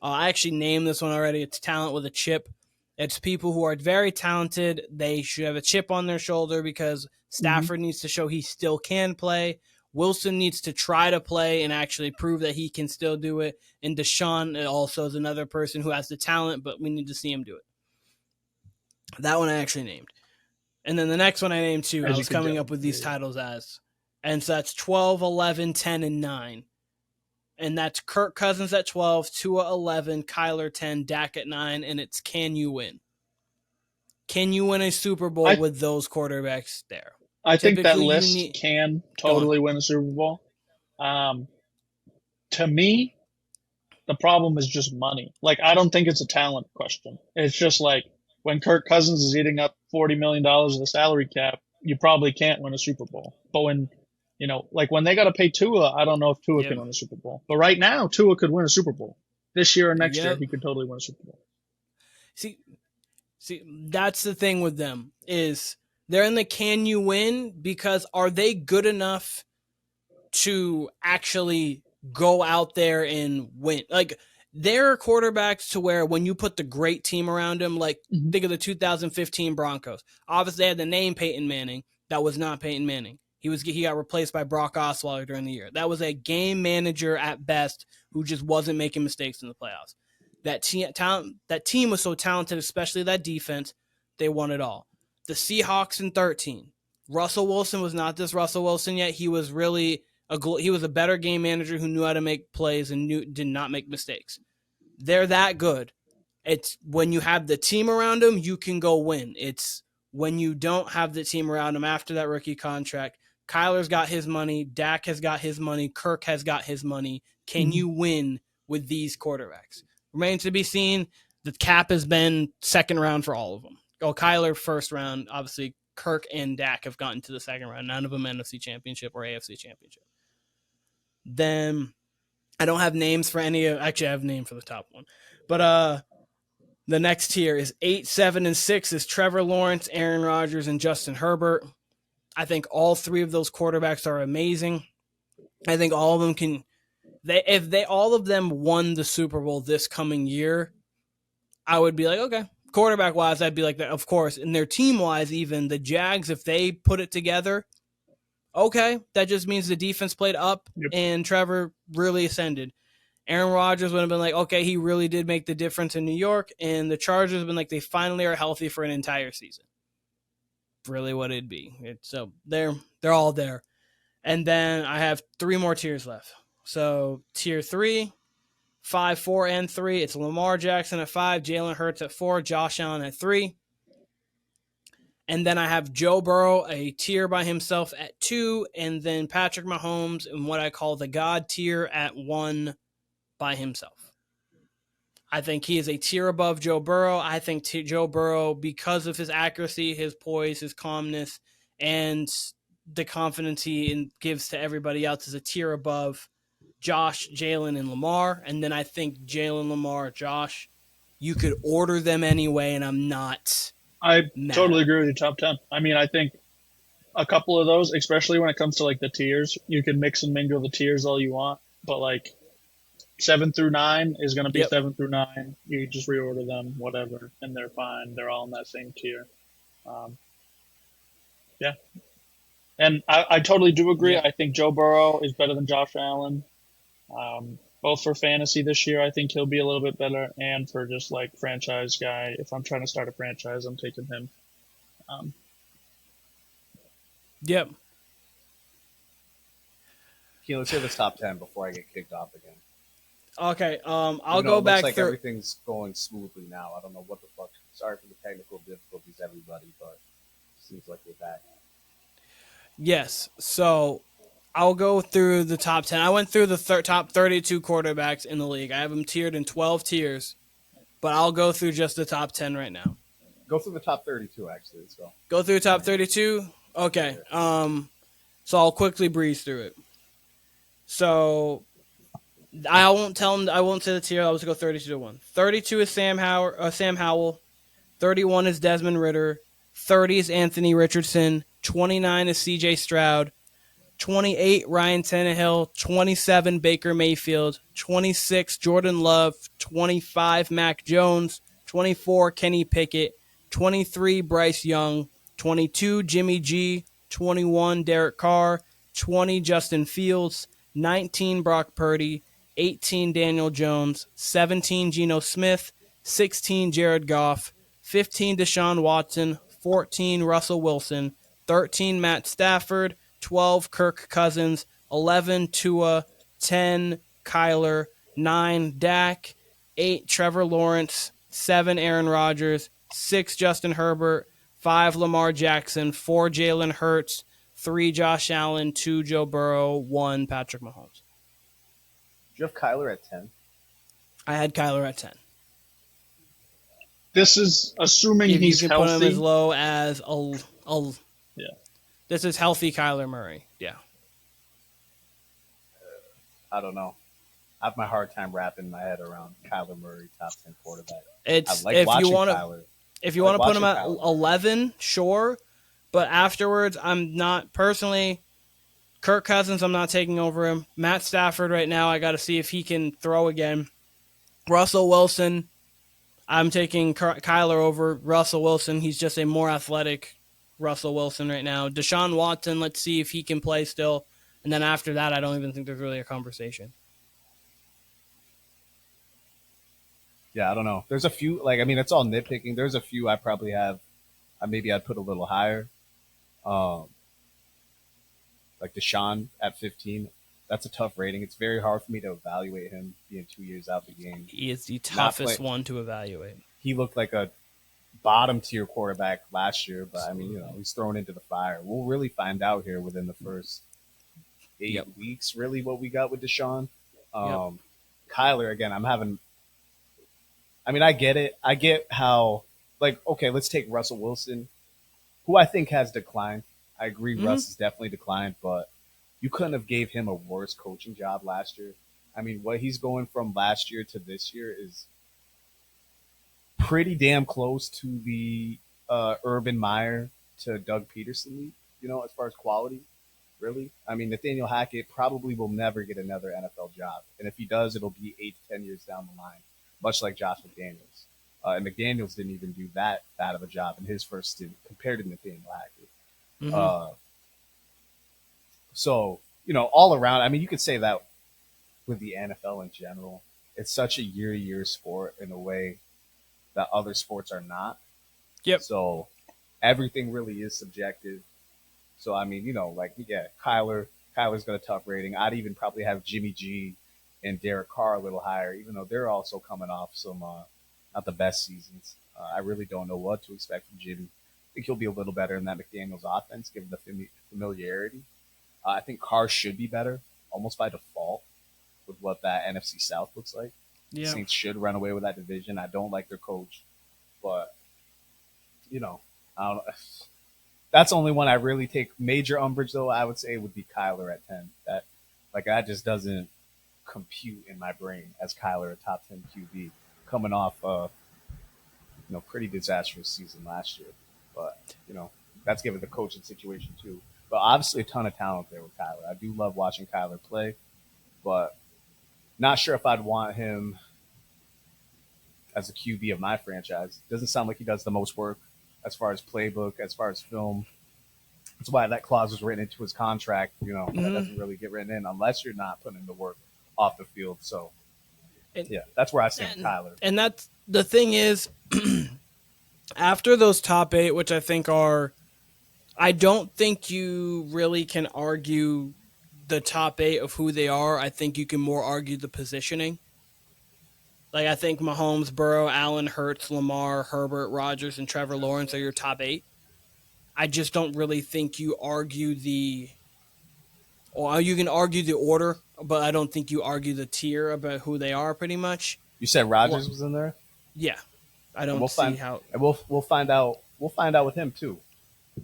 I actually named this one already. It's talent with a chip. It's people who are very talented. They should have a chip on their shoulder because Stafford needs to show he still can play. Wilson needs to try to play and actually prove that he can still do it. And Deshaun also is another person who has the talent, but we need to see him do it. That one I actually named. And then the next one I named too, I was coming up with these titles as. And so that's 12, 11, 10, and 9. And that's Kirk Cousins at 12, Tua 11, Kyler 10, Dak at 9, and it's can you win? Can you win a Super Bowl with those quarterbacks there? I think that list can totally win a Super Bowl. To me, the problem is just money. Like, I don't think it's a talent question. It's just like when Kirk Cousins is eating up $40 million of the salary cap, you probably can't win a Super Bowl. But when, like when they got to pay Tua, I don't know if Tua can win a Super Bowl. But right now, Tua could win a Super Bowl. This year or next year, he could totally win a Super Bowl. See, that's the thing with them is they're in the can you win because are they good enough to actually go out there and win? Like, they're quarterbacks to where when you put the great team around them, like think of the 2015 Broncos. Obviously, they had the name Peyton Manning. That was not Peyton Manning. He got replaced by Brock Osweiler during the year. That was a game manager at best who just wasn't making mistakes in the playoffs. That team was so talented, especially that defense. They won it all. The Seahawks in 13. Russell Wilson was not this Russell Wilson yet. He was really he was a better game manager who knew how to make plays and did not make mistakes. They're that good. It's when you have the team around them, you can go win. It's when you don't have the team around them after that rookie contract. Kyler's got his money. Dak has got his money. Kirk has got his money. Can you win with these quarterbacks? Remains to be seen. The cap has been second round for all of them. Kyler first round. Obviously, Kirk and Dak have gotten to the second round. None of them NFC Championship or AFC Championship. Then I don't have names for any of. Actually, I have a name for the top one. But the next tier is 8, 7, and 6 is Trevor Lawrence, Aaron Rodgers, and Justin Herbert. I think all three of those quarterbacks are amazing. I think all of them can. If all of them won the Super Bowl this coming year, I would be like, okay. Quarterback wise, I'd be like that, of course. And their team wise, even the Jags, if they put it together, okay, that just means the defense played up and Trevor really ascended. Aaron Rodgers would have been like, okay, he really did make the difference in New York, and the Chargers have been like, they finally are healthy for an entire season. Really, what it'd be. So they're all there, and then I have 3 more tiers left. So tier 3, 5, 4, and 3. It's Lamar Jackson at 5, Jalen Hurts at 4, Josh Allen at 3. And then I have Joe Burrow, a tier by himself at 2, and then Patrick Mahomes in what I call the God tier at 1 by himself. I think he is a tier above Joe Burrow. I think Joe Burrow, because of his accuracy, his poise, his calmness, and the confidence he gives to everybody else, is a tier above Josh, Jalen, and Lamar. And then I think Jalen, Lamar, Josh, you could order them anyway, and I'm not mad. Totally agree with you, top 10. I mean, I think a couple of those, especially when it comes to like the tiers, you can mix and mingle the tiers all you want, but like 7 through 9 is going to be 7 through 9. You just reorder them, whatever, and they're fine. They're all in that same tier. Yeah. And I totally do agree. I think Joe Burrow is better than Josh Allen. Both for fantasy this year, I think he'll be a little bit better, and for just like franchise guy. If I'm trying to start a franchise, I'm taking him. Yep. Okay, let's hear this top 10 before I get kicked off again. Okay, I'll go back. Looks like everything's going smoothly now. I don't know what the fuck. Sorry for the technical difficulties, everybody, but it seems like we're back. Yes, so I'll go through the top 10. I went through the top 32 quarterbacks in the league. I have them tiered in 12 tiers, but I'll go through just the top 10 right now. Go through the top 32, actually. Let's go. Go through the top 32? Okay. So I'll quickly breeze through it. So I won't say the tier. I'll just go 32 to 1. 32 is Sam Howell. 31 is Desmond Ridder. 30 is Anthony Richardson. 29 is CJ Stroud. 28 Ryan Tannehill. 27 Baker Mayfield. 26 Jordan Love. 25 Mac Jones. 24 Kenny Pickett. 23 Bryce Young. 22 Jimmy G. 21 Derek Carr. 20 Justin Fields. 19 Brock Purdy. 18 Daniel Jones, 17 Geno Smith, 16 Jared Goff, 15 Deshaun Watson, 14 Russell Wilson, 13 Matt Stafford, 12 Kirk Cousins, 11 Tua, 10 Kyler, 9 Dak, 8 Trevor Lawrence, 7 Aaron Rodgers, 6 Justin Herbert, 5 Lamar Jackson, 4 Jalen Hurts, 3 Josh Allen, 2 Joe Burrow, 1 Patrick Mahomes. Do you have Kyler at 10? I had Kyler at 10. This is assuming if he's you can healthy. Put him as low as yeah. This is healthy Kyler Murray. Yeah. I don't know. I have my hard time wrapping my head around Kyler Murray, top 10 quarterback. It's I like if watching you want Kyler. If you want to put him at 11, sure. But afterwards, I'm not personally. Kirk Cousins, I'm not taking over him. Matt Stafford right now, I got to see if he can throw again. Russell Wilson, I'm taking Kyler over Russell Wilson. He's just a more athletic Russell Wilson right now. Deshaun Watson, let's see if he can play still. And then after that, I don't even think there's really a conversation. Yeah, I don't know. There's a few, it's all nitpicking. There's a few I probably have, maybe I'd put a little higher. Like Deshaun at 15, that's a tough rating. It's very hard for me to evaluate him being 2 years out the game. He is the toughest one to evaluate. He looked like a bottom tier quarterback last year, but he's thrown into the fire. We'll really find out here within the first 8 weeks, really, what we got with Deshaun. Kyler, again, I get it. I get how, okay, let's take Russell Wilson, who I think has declined. I agree, Russ has definitely declined, but you couldn't have gave him a worse coaching job last year. What he's going from last year to this year is pretty damn close to the Urban Meyer to Doug Peterson league, as far as quality, really. Nathaniel Hackett probably will never get another NFL job, and if he does, it'll be 8 to 10 years down the line, much like Josh McDaniels. And McDaniels didn't even do that bad of a job in his first stint compared to Nathaniel Hackett. Mm-hmm. So, all around, I mean, you could say that with the NFL in general. It's such a year-to-year sport in a way that other sports are not. Yep. So everything really is subjective. So, I mean, Kyler's got a tough rating. I'd even probably have Jimmy G and Derek Carr a little higher, even though they're also coming off some not the best seasons. I really don't know what to expect from Jimmy. I think he'll be a little better in that McDaniels offense, given the familiarity. I think Carr should be better, almost by default, with what that NFC South looks like. Yeah. The Saints should run away with that division. I don't like their coach, but I don't. That's the only one I really take major umbrage, though. I would say would be Kyler at 10. That just doesn't compute in my brain as Kyler a top 10 QB coming off pretty disastrous season last year. But that's given the coaching situation too. But obviously a ton of talent there with Kyler. I do love watching Kyler play, but not sure if I'd want him as a QB of my franchise. Doesn't sound like he does the most work as far as playbook, as far as film. That's why that clause was written into his contract. That doesn't really get written in unless you're not putting in the work off the field. So, that's where I stand with Kyler. And that's the thing is, after those top 8, which I think are, I don't think you really can argue the top 8 of who they are. I think you can more argue the positioning. Like, I think Mahomes, Burrow, Allen, Hurts, Lamar, Herbert, Rodgers, and Trevor Lawrence are your top 8. I just don't really think you argue you can argue the order, but I don't think you argue the tier about who they are pretty much. You said Rodgers was in there? Yeah. I don't see how. And we'll find out. We'll find out with him too.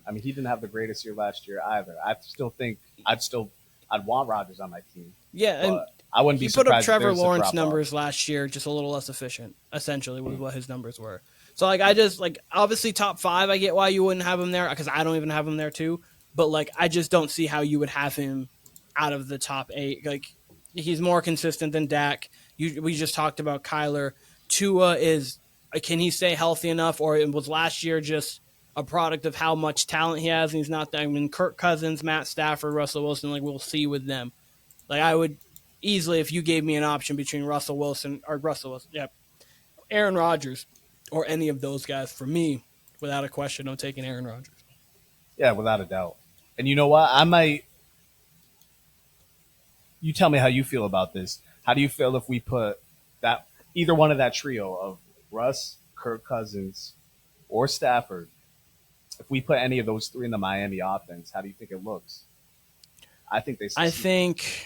I mean, he didn't have the greatest year last year either. I still think I'd want Rodgers on my team. Yeah, and I wouldn't be he put up surprised Trevor if there's a Lawrence drop-off. numbers last year, just a little less efficient, essentially, was what his numbers were. So, I just, obviously top 5, I get why you wouldn't have him there, because I don't even have him there too. But, I just don't see how you would have him out of the top 8. He's more consistent than Dak. We just talked about Kyler. Tua can he stay healthy enough, or was last year just a product of how much talent he has, and he's not that. I mean, Kirk Cousins, Matt Stafford, Russell Wilson, we'll see with them. I would easily, if you gave me an option between Aaron Rodgers, or any of those guys, for me, without a question, I'm taking Aaron Rodgers. Yeah, without a doubt. And you know what? You tell me how you feel about this. How do you feel if we put either one of that trio of Russ, Kirk Cousins, or Stafford, if we put any of those 3 in the Miami offense, how do you think it looks? I think they succeed. I think...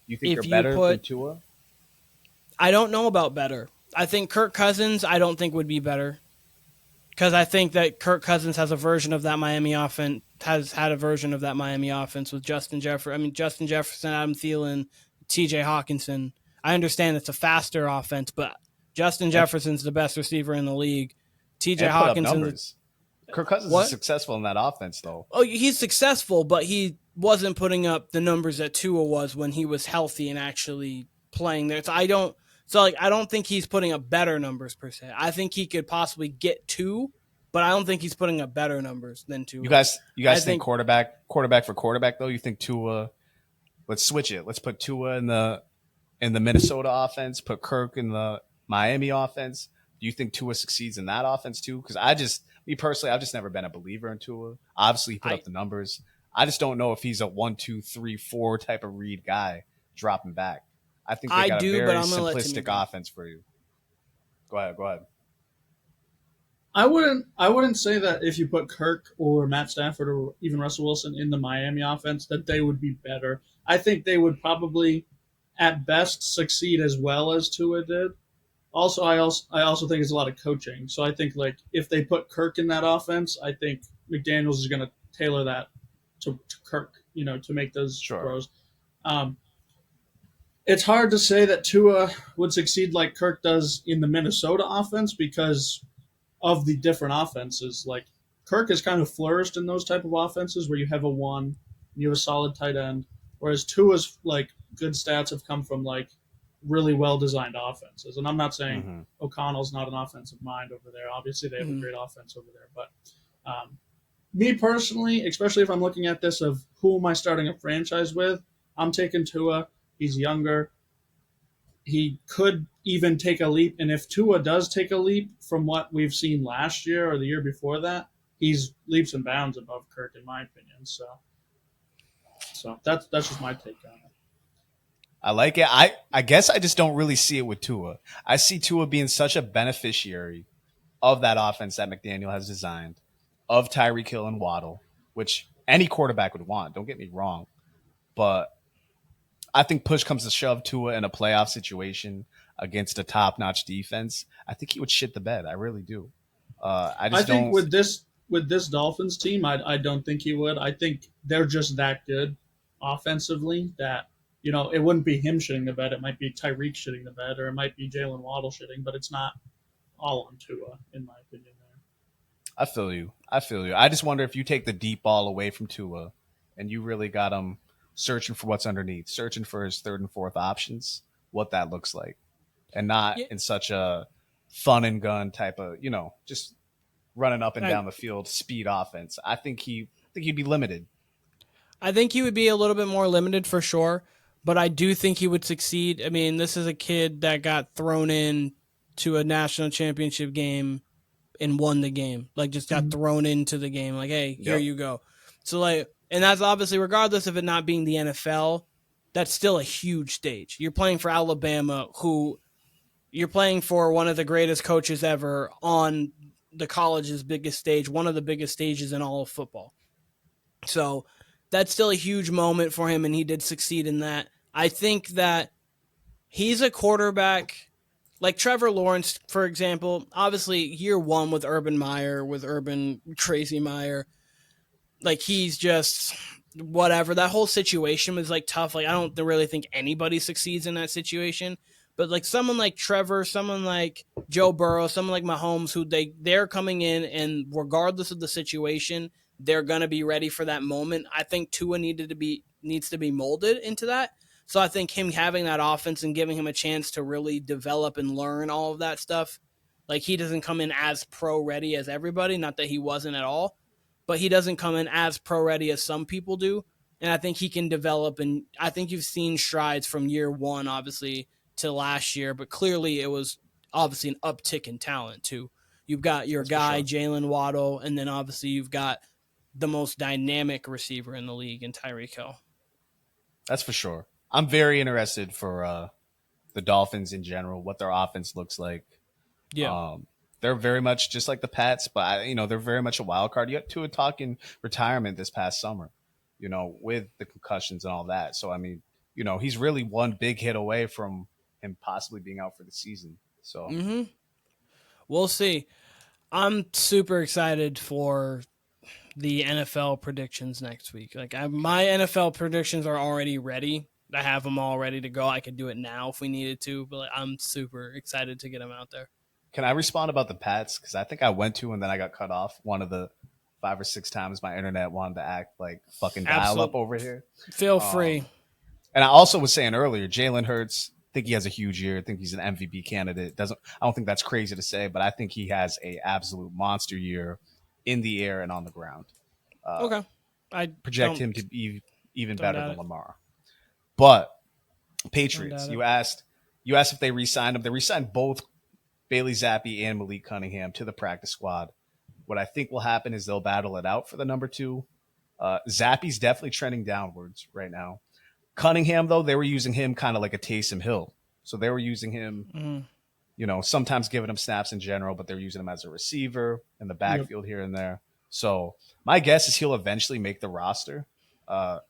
You think they're better than Tua? I don't know about better. I think Kirk Cousins, I don't think would be better. Because I think that Kirk Cousins has a version of that Miami offense, has had a version of that Miami offense with Justin Jefferson, Adam Thielen, TJ Hawkinson. I understand it's a faster offense, but Justin Jefferson's the best receiver in the league. TJ Hawkinson. Kirk Cousins is successful in that offense, though. Oh, he's successful, but he wasn't putting up the numbers that Tua was when he was healthy and actually playing there. I don't think he's putting up better numbers per se. I think he could possibly get 2, but I don't think he's putting up better numbers than 2. You guys think quarterback for quarterback though? You think Tua? Let's switch it. Let's put Tua in the Minnesota offense. Put Kirk in the Miami offense. Do you think Tua succeeds in that offense too? Because me personally, I've just never been a believer in Tua. Obviously, he put up the numbers. I just don't know if he's a 1, 2, 3, 4 type of read guy dropping back. I think they got a very simplistic offense for you. Go ahead. I wouldn't say that if you put Kirk or Matt Stafford or even Russell Wilson in the Miami offense that they would be better. I think they would probably, at best, succeed as well as Tua did. Also, I also think it's a lot of coaching. So I think if they put Kirk in that offense, I think McDaniels is going to tailor that to Kirk, to make those throws. It's hard to say that Tua would succeed like Kirk does in the Minnesota offense because of the different offenses. Kirk has kind of flourished in those type of offenses where you have a 1 and you have a solid tight end, whereas Tua's good stats have come from really well-designed offenses. And I'm not saying O'Connell's not an offensive mind over there. Obviously, they have a great offense over there. But me personally, especially if I'm looking at this of who am I starting a franchise with, I'm taking Tua. He's younger. He could even take a leap. And if Tua does take a leap from what we've seen last year or the year before that, he's leaps and bounds above Kirk, in my opinion. So that's just my take on it. I like it. I guess I just don't really see it with Tua. I see Tua being such a beneficiary of that offense that McDaniel has designed, of Tyreek Hill and Waddle, which any quarterback would want. Don't get me wrong. But I think push comes to shove, Tua in a playoff situation against a top-notch defense, I think he would shit the bed. I really do. I think with this Dolphins team, I don't think he would. I think they're just that good offensively that, it wouldn't be him shitting the bed. It might be Tyreek shitting the bed, or it might be Jalen Waddle shitting, but it's not all on Tua, in my opinion. There. I feel you. I just wonder if you take the deep ball away from Tua and you really got him searching for what's underneath, searching for his third and fourth options, what that looks like. And not in such a fun and gun type of, just running up and down the field speed offense. I think he'd be limited. I think he would be a little bit more limited for sure, but I do think he would succeed. I mean, this is a kid that got thrown in to a national championship game and won the game. Like, just got thrown into the game. Like, hey, here you go. So, like, and that's obviously, regardless of it not being the NFL, that's still a huge stage. You're playing for Alabama, who you're playing for one of the greatest coaches ever on the college's biggest stage, one of the biggest stages in all of football. So that's still a huge moment for him, and he did succeed in that. I think that he's a quarterback like Trevor Lawrence, for example. Obviously, year one with Urban Crazy Meyer, like, he's just whatever. That whole situation was like tough. Like, I don't really think anybody succeeds in that situation. But like someone like Trevor, someone like Joe Burrow, someone like Mahomes, who they're coming in, and regardless of the situation, they're gonna be ready for that moment. I think Tua needs to be molded into that. So I think him having that offense and giving him a chance to really develop and learn all of that stuff, like, he doesn't come in as pro ready as everybody. Not that he wasn't at all, but he doesn't come in as pro ready as some people do. And I think he can develop. And I think you've seen strides from year one, obviously, to last year, but clearly it was obviously an uptick in talent too. You've got your guy, Jalen Waddle, and then obviously you've got the most dynamic receiver in the league in Tyreek Hill. That's for sure. I'm very interested for the Dolphins in general, what their offense looks like. Yeah. They're very much just like the Pats, but they're very much a wild card. You had Tua talking retirement this past summer, with the concussions and all that. So, I mean, he's really one big hit away from him possibly being out for the season. So we'll see. I'm super excited for the NFL predictions next week. Like, my NFL predictions are already ready. I have them all ready to go. I could do it now if we needed to, but I'm super excited to get them out there. Can I respond about the Pats? Because I think I went to, and then I got cut off one of the 5 or 6 times my internet wanted to act like fucking dial up over here. Feel free. And I also was saying earlier, Jalen Hurts, I think he has a huge year. I think he's an MVP candidate. I don't think that's crazy to say, but I think he has a absolute monster year in the air and on the ground. Okay. I project him to be even better than Lamar. But Patriots, you asked if they re-signed him. They re-signed both Bailey Zappi and Malik Cunningham to the practice squad. What I think will happen is they'll battle it out for the number 2. Zappi's definitely trending downwards right now. Cunningham, though, they were using him kind of like a Taysom Hill. So they were using him, sometimes giving him snaps in general, but they're using him as a receiver in the backfield here and there. So my guess is he'll eventually make the roster.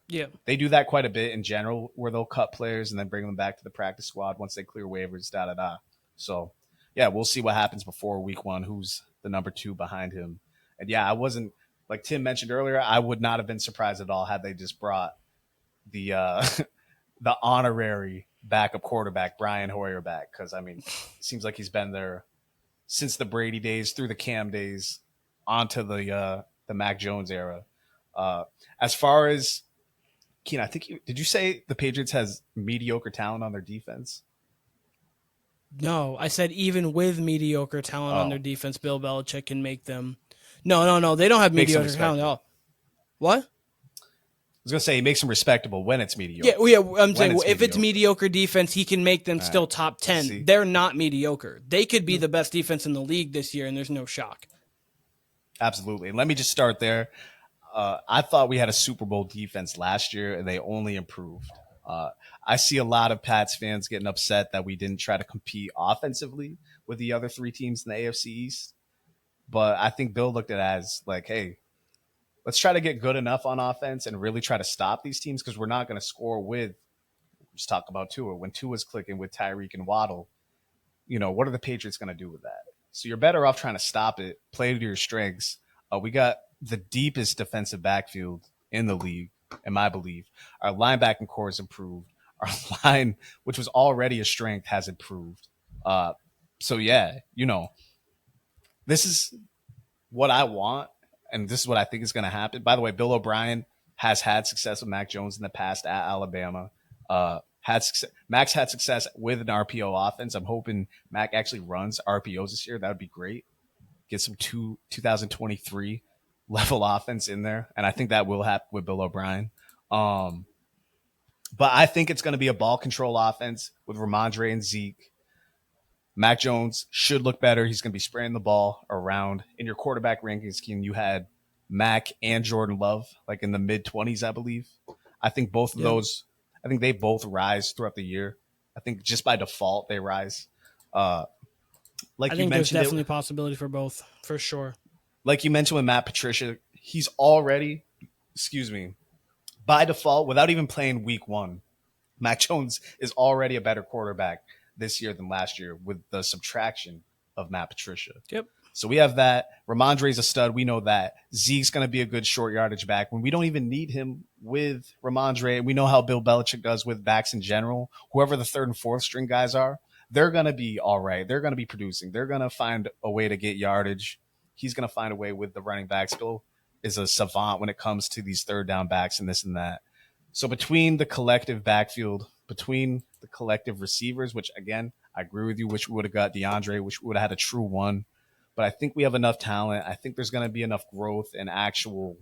They do that quite a bit in general, where they'll cut players and then bring them back to the practice squad once they clear waivers, So, yeah, we'll see what happens before week 1, who's the number 2 behind him. And, yeah, I wasn't – like Tim mentioned earlier, I would not have been surprised at all had they just brought the the honorary backup quarterback, Brian Hoyer, back. Because, I mean, it seems like he's been there since the Brady days, through the Cam days, onto the Mac Jones era. As far as Keenan, I think did you say the Patriots has mediocre talent on their defense? No, I said even with mediocre talent on their defense, Bill Belichick can make them. No. They don't have mediocre talent at all. What? I was going to say he makes them respectable when it's mediocre. Yeah. I'm saying if it's mediocre defense, he can make them still top 10. See? They're not mediocre. They could be the best defense in the league this year, and there's no shock. Absolutely. And let me just start there. I thought we had a Super Bowl defense last year, and they only improved. I see a lot of Pats fans getting upset that we didn't try to compete offensively with the other three teams in the AFC East. But I think Bill looked at it as like, hey, let's try to get good enough on offense and really try to stop these teams because we're not going to score with, just talk about Tua. When Tua's clicking with Tyreek and Waddle, what are the Patriots going to do with that? So you're better off trying to stop it, play to your strengths. We got the deepest defensive backfield in the league, in my belief. Our linebacking core has improved. Our line, which was already a strength, has improved. So, yeah, this is what I want, and this is what I think is going to happen. By the way, Bill O'Brien has had success with Mac Jones in the past at Alabama. Mac's had success with an RPO offense. I'm hoping Mac actually runs RPOs this year. That would be great. Get some 2023 level offense in there, and I think that will happen with Bill O'Brien. But I think it's going to be a ball control offense with Ramondre and Zeke. Mac Jones should look better. He's going to be spraying the ball around. In your quarterback rankings scheme, you had Mac and Jordan Love, like in the mid-20s, I believe. I think both of those, I think they both rise throughout the year. I think just by default, they rise. I think there's definitely a possibility for both, for sure. Like you mentioned with Matt Patricia, he's already, by default, without even playing week one, Mac Jones is already a better quarterback this year than last year with the subtraction of Matt Patricia. Yep. So we have that. Ramondre's a stud. We know that. Zeke's going to be a good short yardage back when we don't even need him with Ramondre. We know how Bill Belichick does with backs in general. Whoever the third and fourth string guys are, they're going to be all right. They're going to be producing. They're going to find a way to get yardage. He's going to find a way with the running backs. Bill is a savant when it comes to these third down backs and this and that. So between the collective backfield, between the collective receivers, which, again, I agree with you, wish we would have got DeAndre, wish we would have had a true one. But I think we have enough talent. I think there's going to be enough growth and actual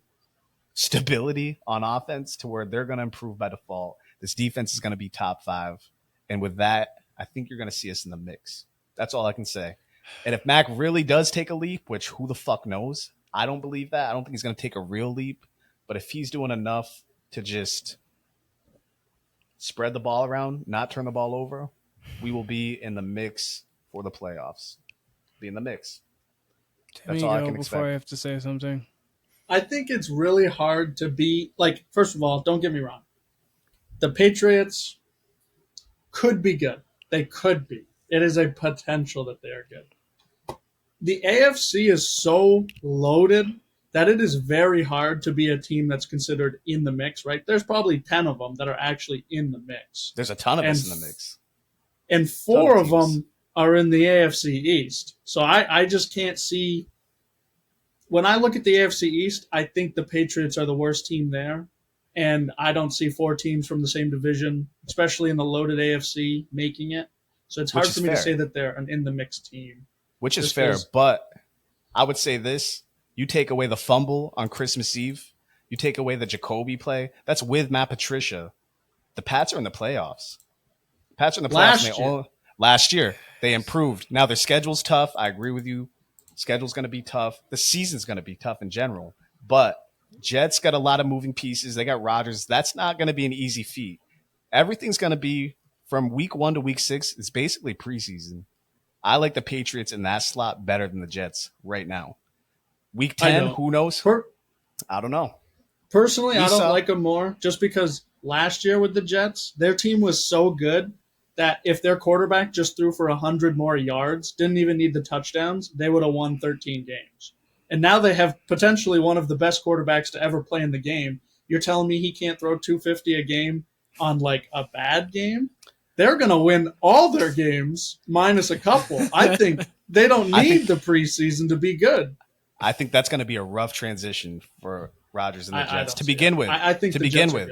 stability on offense to where they're going to improve by default. This defense is going to be top 5. And with that, I think you're going to see us in the mix. That's all I can say. And if Mac really does take a leap, which who the fuck knows? I don't believe that. I don't think he's going to take a real leap. But if he's doing enough to just spread the ball around, not turn the ball over, we will be in the mix for the playoffs. Be in the mix. That's all I can expect. Before I have to say something. I think it's really hard to be, like, first of all, don't get me wrong. The Patriots could be good. They could be. It is a potential that they are good. The AFC is so loaded that it is very hard to be a team that's considered in the mix, right? There's probably 10 of them that are actually in the mix. There's a ton of us in the mix. And 4 of them are in the AFC East. So I just can't see. When I look at the AFC East, I think the Patriots are the worst team there. And I don't see 4 teams from the same division, especially in the loaded AFC, making it. So it's hard for me to say that they're an in-the-mix team. Which is fair, but I would say this. You take away the fumble on Christmas Eve. You take away the Jacoby play. That's with Matt Patricia. The Pats are in the playoffs. Pats are in the playoffs. Last year, they improved. Now their schedule's tough. I agree with you. Schedule's going to be tough. The season's going to be tough in general. But Jets got a lot of moving pieces. They got Rodgers. That's not going to be an easy feat. Everything's going to be from week 1 to week 6. It's basically preseason. I like the Patriots in that slot better than the Jets right now. Week 10, who knows? I don't know. Personally, I don't like them more just because last year with the Jets, their team was so good that if their quarterback just threw for 100 more yards, didn't even need the touchdowns, they would have won 13 games. And now they have potentially one of the best quarterbacks to ever play in the game. You're telling me he can't throw 250 a game on like a bad game? They're going to win all their games minus a couple. I think they don't need the preseason to be good. I think that's going to be a rough transition for Rodgers and the Jets to begin with. I think to begin with.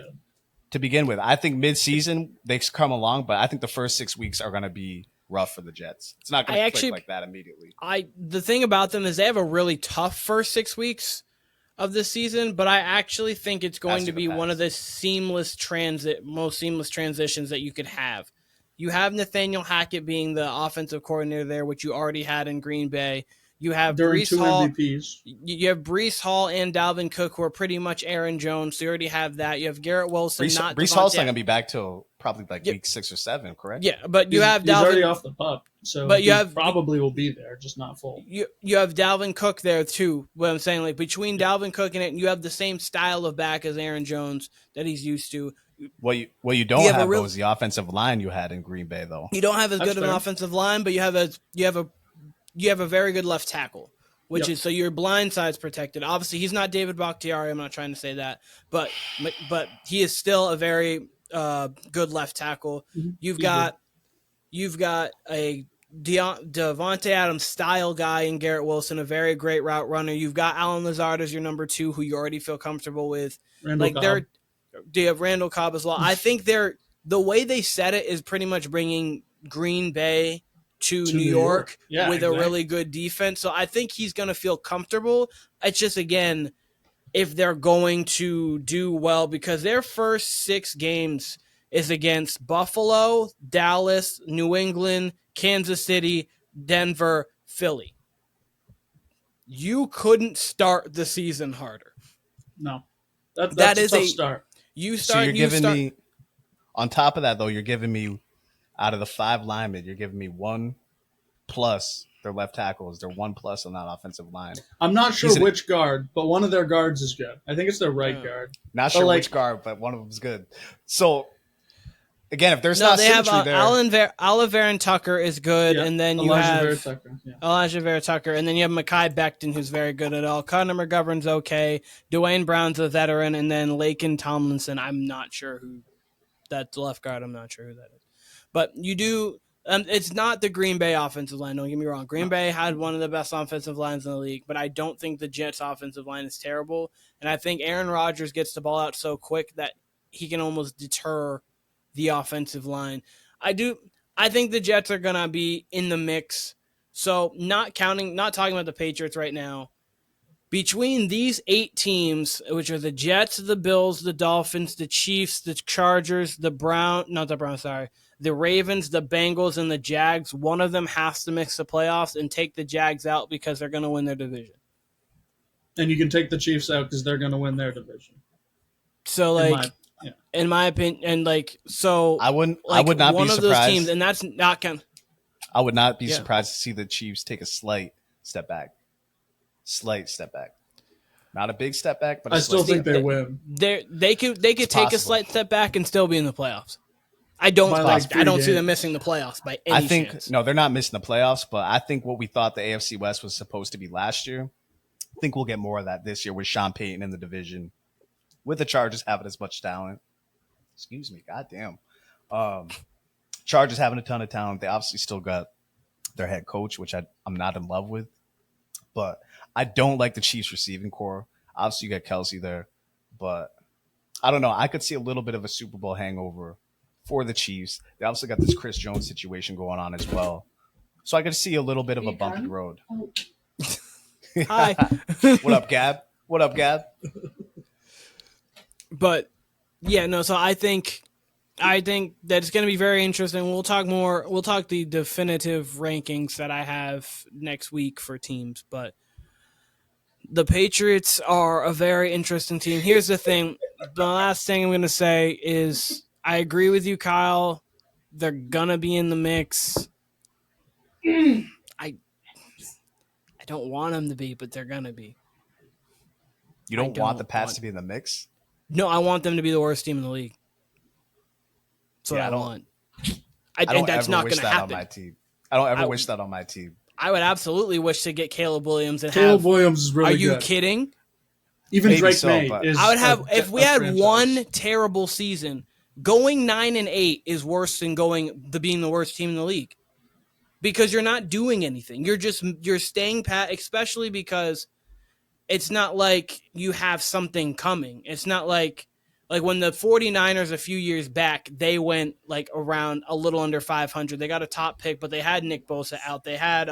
To begin with, I think mid-season they come along, but I think the first 6 weeks are going to be rough for the Jets. It's not going to click like that immediately. The thing about them is they have a really tough first 6 weeks of the season, but I actually think it's going to be one of the most seamless transitions that you could have. You have Nathaniel Hackett being the offensive coordinator there, which you already had in Green Bay. You have Breece Hall. MVPs. You have Breece Hall and Dalvin Cook, who are pretty much Aaron Jones. So you already have that. You have Garrett Wilson. Breece Hall's not going to be back till probably week 6 or 7, correct? Yeah, but he's already off the pup, so probably will be there, just not full. You have Dalvin Cook there too. What I'm saying, between Dalvin Cook and it, you have the same style of back as Aaron Jones that he's used to. What you don't have is the offensive line you had in Green Bay, though. You don't have as good of an offensive line, but you have a very good left tackle, which is so your blind side's protected. Obviously, he's not David Bakhtiari. I'm not trying to say that, but he is still a very good left tackle. Mm-hmm. You've got a Devontae Adams style guy in Garrett Wilson, a very great route runner. You've got Alan Lazard as your number 2, who you already feel comfortable with. They have Randall Cobb as well. I think the way they said it is pretty much bringing Green Bay to New York with a really good defense. So I think he's going to feel comfortable. It's just, again, if they're going to do well, because their first 6 games is against Buffalo, Dallas, New England, Kansas City, Denver, Philly. You couldn't start the season harder. No. That's a tough start. Me, on top of that, though, you're giving me, out of the 5 linemen, you're giving me 1 plus their left tackles. They're 1 plus on that offensive line. I'm not sure which guard, but one of their guards is good. I think it's their right guard. Not sure which guard, but one of them is good. So, again, if there's not symmetry there. Oliver and Tucker is good, and then you have Elijah Vera Tucker, and then you have Mekhi Becton, who's very good at all. Connor McGovern's okay. Dwayne Brown's a veteran, and then Laken Tomlinson. I'm not sure who that's left guard. I'm not sure who that is. But you do it's not the Green Bay offensive line, don't get me wrong. Green Bay had one of the best offensive lines in the league, but I don't think the Jets' offensive line is terrible. And I think Aaron Rodgers gets the ball out so quick that he can almost deter the offensive line. I think the Jets are going to be in the mix. So not talking about the Patriots right now, between these 8 teams, which are the Jets, the Bills, the Dolphins, the Chiefs, the Chargers, the Ravens, the Bengals, and the Jags, one of them has to miss the playoffs and take the Jags out because they're going to win their division. And you can take the Chiefs out because they're going to win their division. So, in my opinion, and I would not be surprised. Those teams, and that's not kind. I would not be surprised to see the Chiefs take a slight step back. Not a big step back, but I still think they win. They could take a slight step back and still be in the playoffs. I don't see them missing the playoffs by any chance. No, they're not missing the playoffs, but I think what we thought the AFC West was supposed to be last year, I think we'll get more of that this year with Sean Payton in the division, with the Chargers having as much talent. Excuse me, goddamn. Chargers having a ton of talent. They obviously still got their head coach, which I'm not in love with, but I don't like the Chiefs receiving core. Obviously, you got Kelsey there, but I don't know. I could see a little bit of a Super Bowl hangover for the Chiefs. They also got this Chris Jones situation going on as well. So I could see a little bit of a bumpy road. Hi. What up, Gab? But, so I think that it's going to be very interesting. We'll talk the definitive rankings that I have next week for teams, but the Patriots are a very interesting team. Here's the thing. The last thing I'm going to say is I agree with you, Kyle. They're going to be in the mix. I don't want them to be, but they're going to be. You don't want the Pats to be in the mix? No, I want them to be the worst team in the league. That's what I want. And that's not going to happen. I don't ever wish that on my team. I would absolutely wish to get Caleb Williams. Williams is really good. Are you kidding? Even Maybe Drake May is. I would have if we had one terrible season. Going 9-8 is worse than being the worst team in the league, because you're not doing anything. You're staying pat, especially because it's not like you have something coming. It's not like Like when the 49ers a few years back, they went like around a little under 500. They got a top pick, but they had Nick Bosa out. They had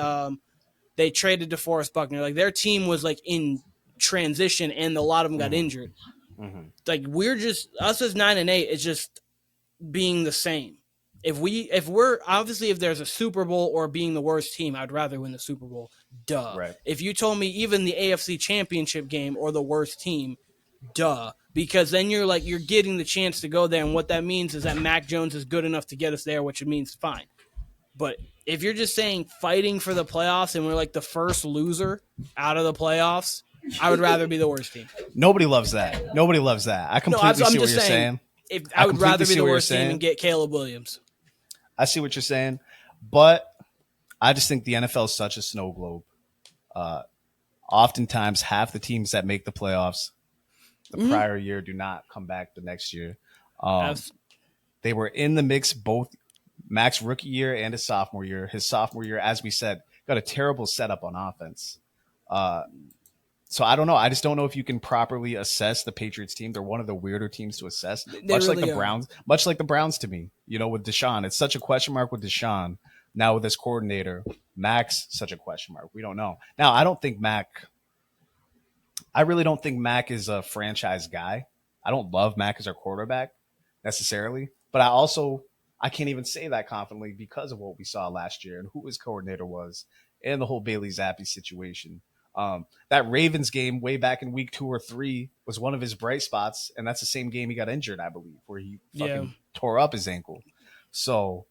they traded DeForest Buckner. Like their team was like in transition, and a lot of them got injured. Like we're just us as 9-8 is just being the same. If we're obviously if there's a Super Bowl or being the worst team, I'd rather win the Super Bowl. Duh. Right. If you told me even the AFC Championship game or the worst team, duh. Because then you're getting the chance to go there, and what that means is that Mac Jones is good enough to get us there, which means fine. But if you're just saying fighting for the playoffs and we're like the first loser out of the playoffs, I would rather be the worst team. Nobody loves that. Nobody loves that. I completely see what you're saying. I would rather be the worst team and get Caleb Williams. I see what you're saying, but I just think the NFL is such a snow globe. Oftentimes, half the teams that make the playoffs the prior year do not come back the next year. They were in the mix both Mac's rookie year and his sophomore year. His sophomore year, as we said, got a terrible setup on offense. So I don't know. I just don't know if you can properly assess the Patriots team. They're one of the weirder teams to assess, much like the Browns. Much like the Browns to me, with Deshaun. It's such a question mark with Deshaun. Now with this coordinator, Mac's such a question mark. We don't know. Now I really don't think Mac is a franchise guy. I don't love Mac as our quarterback necessarily, but I can't even say that confidently because of what we saw last year and who his coordinator was and the whole Bailey Zappi situation. That Ravens game way back in week 2 or 3 was one of his bright spots, and that's the same game he got injured, I believe, where he fucking tore up his ankle. So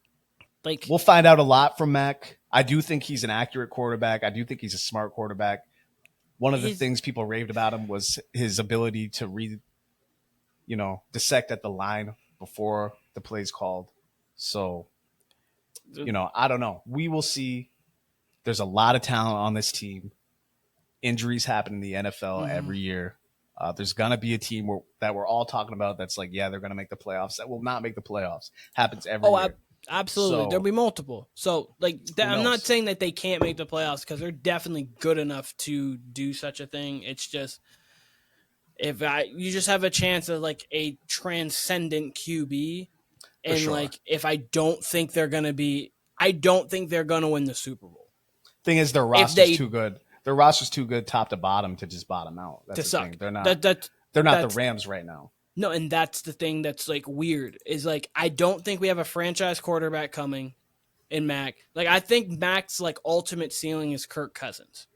we'll find out a lot from Mac. I do think he's an accurate quarterback. I do think he's a smart quarterback. One of the things people raved about him was his ability to read, dissect at the line before the play's called. So, I don't know. We will see. There's a lot of talent on this team. Injuries happen in the NFL every year. There's going to be a team that we're all talking about that's like, yeah, they're going to make the playoffs. That will not make the playoffs. Happens every year. Absolutely. So, there'll be multiple. So, I'm not saying that they can't make the playoffs because they're definitely good enough to do such a thing. It's just you just have a chance of like a transcendent QB. And if I don't think they're going to win the Super Bowl. Thing is, their roster's too good. Their roster's too good top to bottom to just bottom out. That's the suck. Thing. They're not. They're not the Rams right now. No, and that's the thing that's like weird is like I don't think we have a franchise quarterback coming in Mac. Like I think Mac's like ultimate ceiling is Kirk Cousins,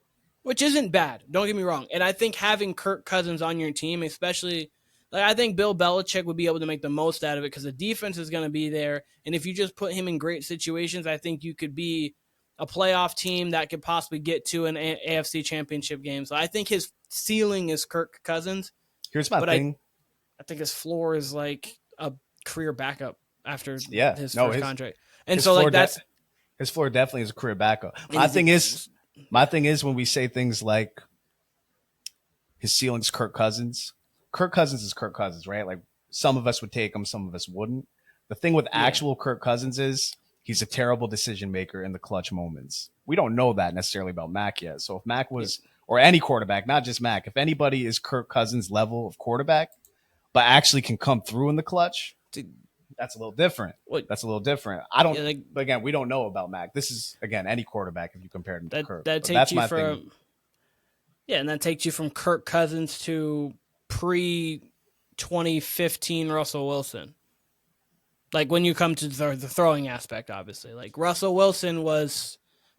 which isn't bad. Don't get me wrong. And I think having Kirk Cousins on your team, especially I think Bill Belichick would be able to make the most out of it because the defense is going to be there. And if you just put him in great situations, I think you could be a playoff team that could possibly get to an AFC championship game. So I think his ceiling is Kirk Cousins. Here's my thing. I think his floor is like a career backup after his first contract. And his so like his floor definitely is a career backup. My thing is when we say things like his ceiling's Kirk Cousins is Kirk Cousins, right? Like some of us would take him, some of us wouldn't. The thing with actual Kirk Cousins is he's a terrible decision maker in the clutch moments. We don't know that necessarily about Mac yet. So if Mac was, or any quarterback, not just Mac, if anybody is Kirk Cousins level of quarterback, but actually can come through in the clutch, that's a little different. That's a little different. But again, we don't know about Mac. This is, again, any quarterback if you compare him to Kirk. And that takes you from Kirk Cousins to pre-2015 Russell Wilson. Like when you come to the throwing aspect, obviously. Like Russell Wilson was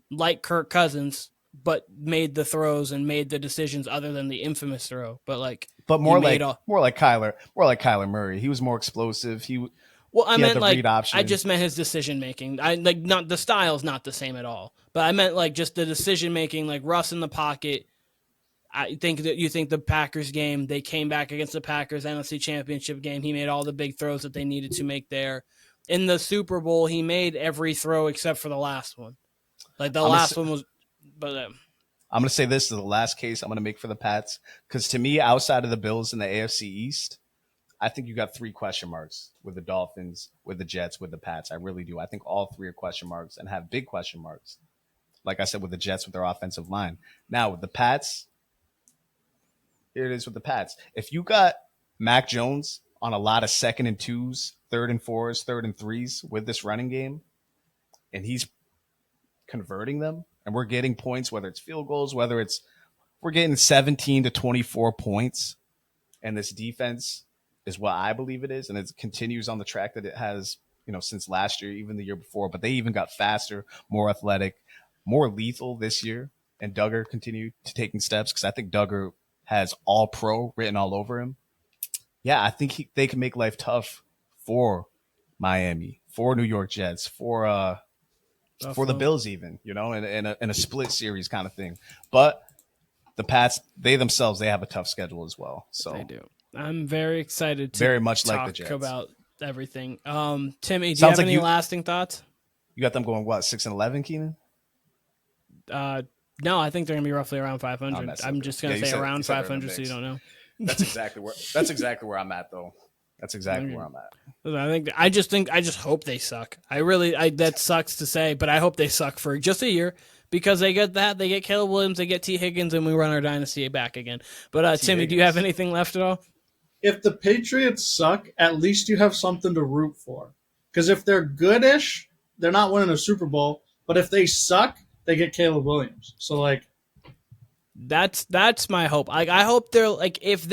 like Kirk Cousins, but made the throws and made the decisions other than the infamous throw. But more like Kyler Murray. He was more explosive. I just meant his decision making. Not the style's not the same at all. But I meant like just the decision making, like Russ in the pocket. I think that you think the Packers game, they came back against the Packers NFC Championship game. He made all the big throws that they needed to make there. In the Super Bowl, he made every throw except for the last one. Like the last one was, but I'm going to say this is the last case I'm going to make for the Pats. Because to me, outside of the Bills in the AFC East, I think you got 3 question marks with the Dolphins, with the Jets, with the Pats. I really do. I think all 3 are question marks and have big question marks. Like I said, with the Jets, with their offensive line. Now, with the Pats, here it is with the Pats. If you got Mac Jones on a lot of 2nd and 2s, 3rd and 4s, 3rd and 3s with this running game, and he's converting them, and we're getting points, whether it's field goals, we're getting 17 to 24 points, and this defense is what I believe it is, and it continues on the track that it has, since last year, even the year before, but they even got faster, more athletic, more lethal this year, and Duggar continued to taking steps, because I think Duggar has all pro written all over him. Yeah, I think they can make life tough for Miami, for New York Jets, for the Bills even, in a split series kind of thing. But the Pats, they themselves, they have a tough schedule as well. So they do. I'm very excited to very much talk like the Jets about everything. Timmy, do you have any lasting thoughts? You got them going what, 6-11, Keenan? No, I think they're gonna be roughly around 500. I'm just gonna say around 500, so you don't know. That's exactly where I'm at, though. That's exactly where I'm at. I just hope they suck. That sucks to say, but I hope they suck for just a year, because they get Caleb Williams, they get T. Higgins, and we run our dynasty back again. But Timmy, do you have anything left at all? If the Patriots suck, at least you have something to root for. Because if they're goodish, they're not winning a Super Bowl. But if they suck, they get Caleb Williams. So that's my hope. I hope they're if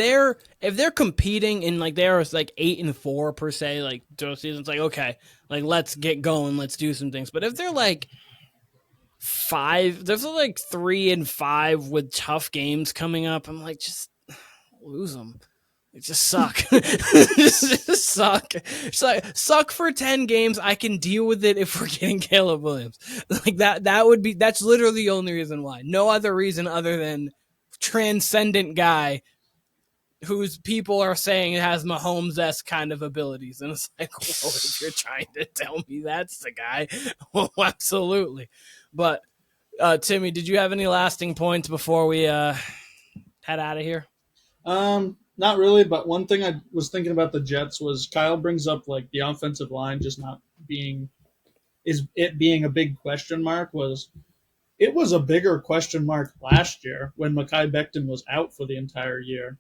they're competing in they're 8-4 per se, those seasons, okay, let's get going, let's do some things. But if they're 5, they're 3-5 with tough games coming up, I'm just lose them. Just suck. just suck. Suck for 10 games. I can deal with it if we're getting Caleb Williams. That's literally the only reason why. No other reason other than transcendent guy whose people are saying has Mahomes-esque kind of abilities. And it's if you're trying to tell me that's the guy, well, absolutely. But Timmy, did you have any lasting points before we head out of here? Not really, but one thing I was thinking about the Jets was Kyle brings up the offensive line just not being a big question mark. It was a bigger question mark last year when Mekhi Becton was out for the entire year.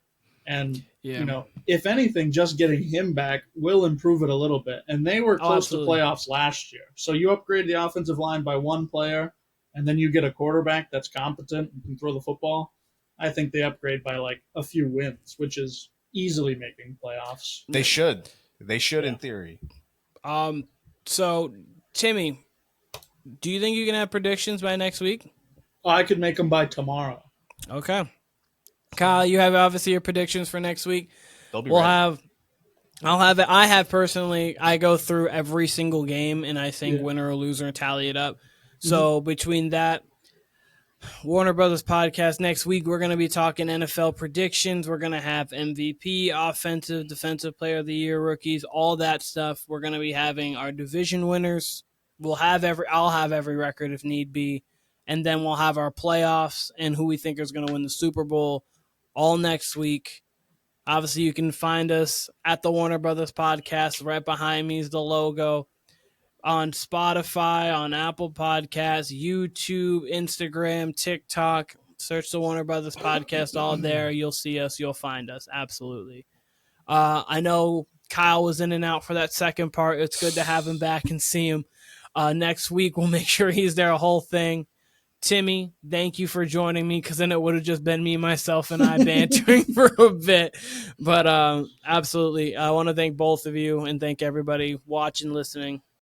And, if anything, just getting him back will improve it a little bit. And they were close to playoffs last year. So you upgrade the offensive line by one player, and then you get a quarterback that's competent and can throw the football. I think they upgrade by a few wins, which is easily making playoffs. They should. In theory. So, Timmy, do you think you can have predictions by next week? I could make them by tomorrow. Okay. Kyle, you have obviously your predictions for next week. They'll be ready. I'll have it. I have personally, I go through every single game, and I think winner or loser, tally it up. So between that, Warner Brothas podcast next week, we're going to be talking NFL predictions. We're going to have MVP, offensive, defensive player of the year, rookies, all that stuff. We're going to be having our division winners. I'll have every record if need be. And then we'll have our playoffs and who we think is going to win the Super Bowl all next week. Obviously, you can find us at the Warner Brothas podcast. Right behind me is the logo. On Spotify, on Apple Podcasts, YouTube, Instagram, TikTok. Search the Warner Brothas podcast, all there. You'll see us. You'll find us. Absolutely. I know Kyle was in and out for that second part. It's good to have him back and see him. Next week, we'll make sure he's there a whole thing. Timmy, thank you for joining me, because then it would have just been me, myself, and I bantering for a bit. But absolutely, I want to thank both of you and thank everybody watching, listening.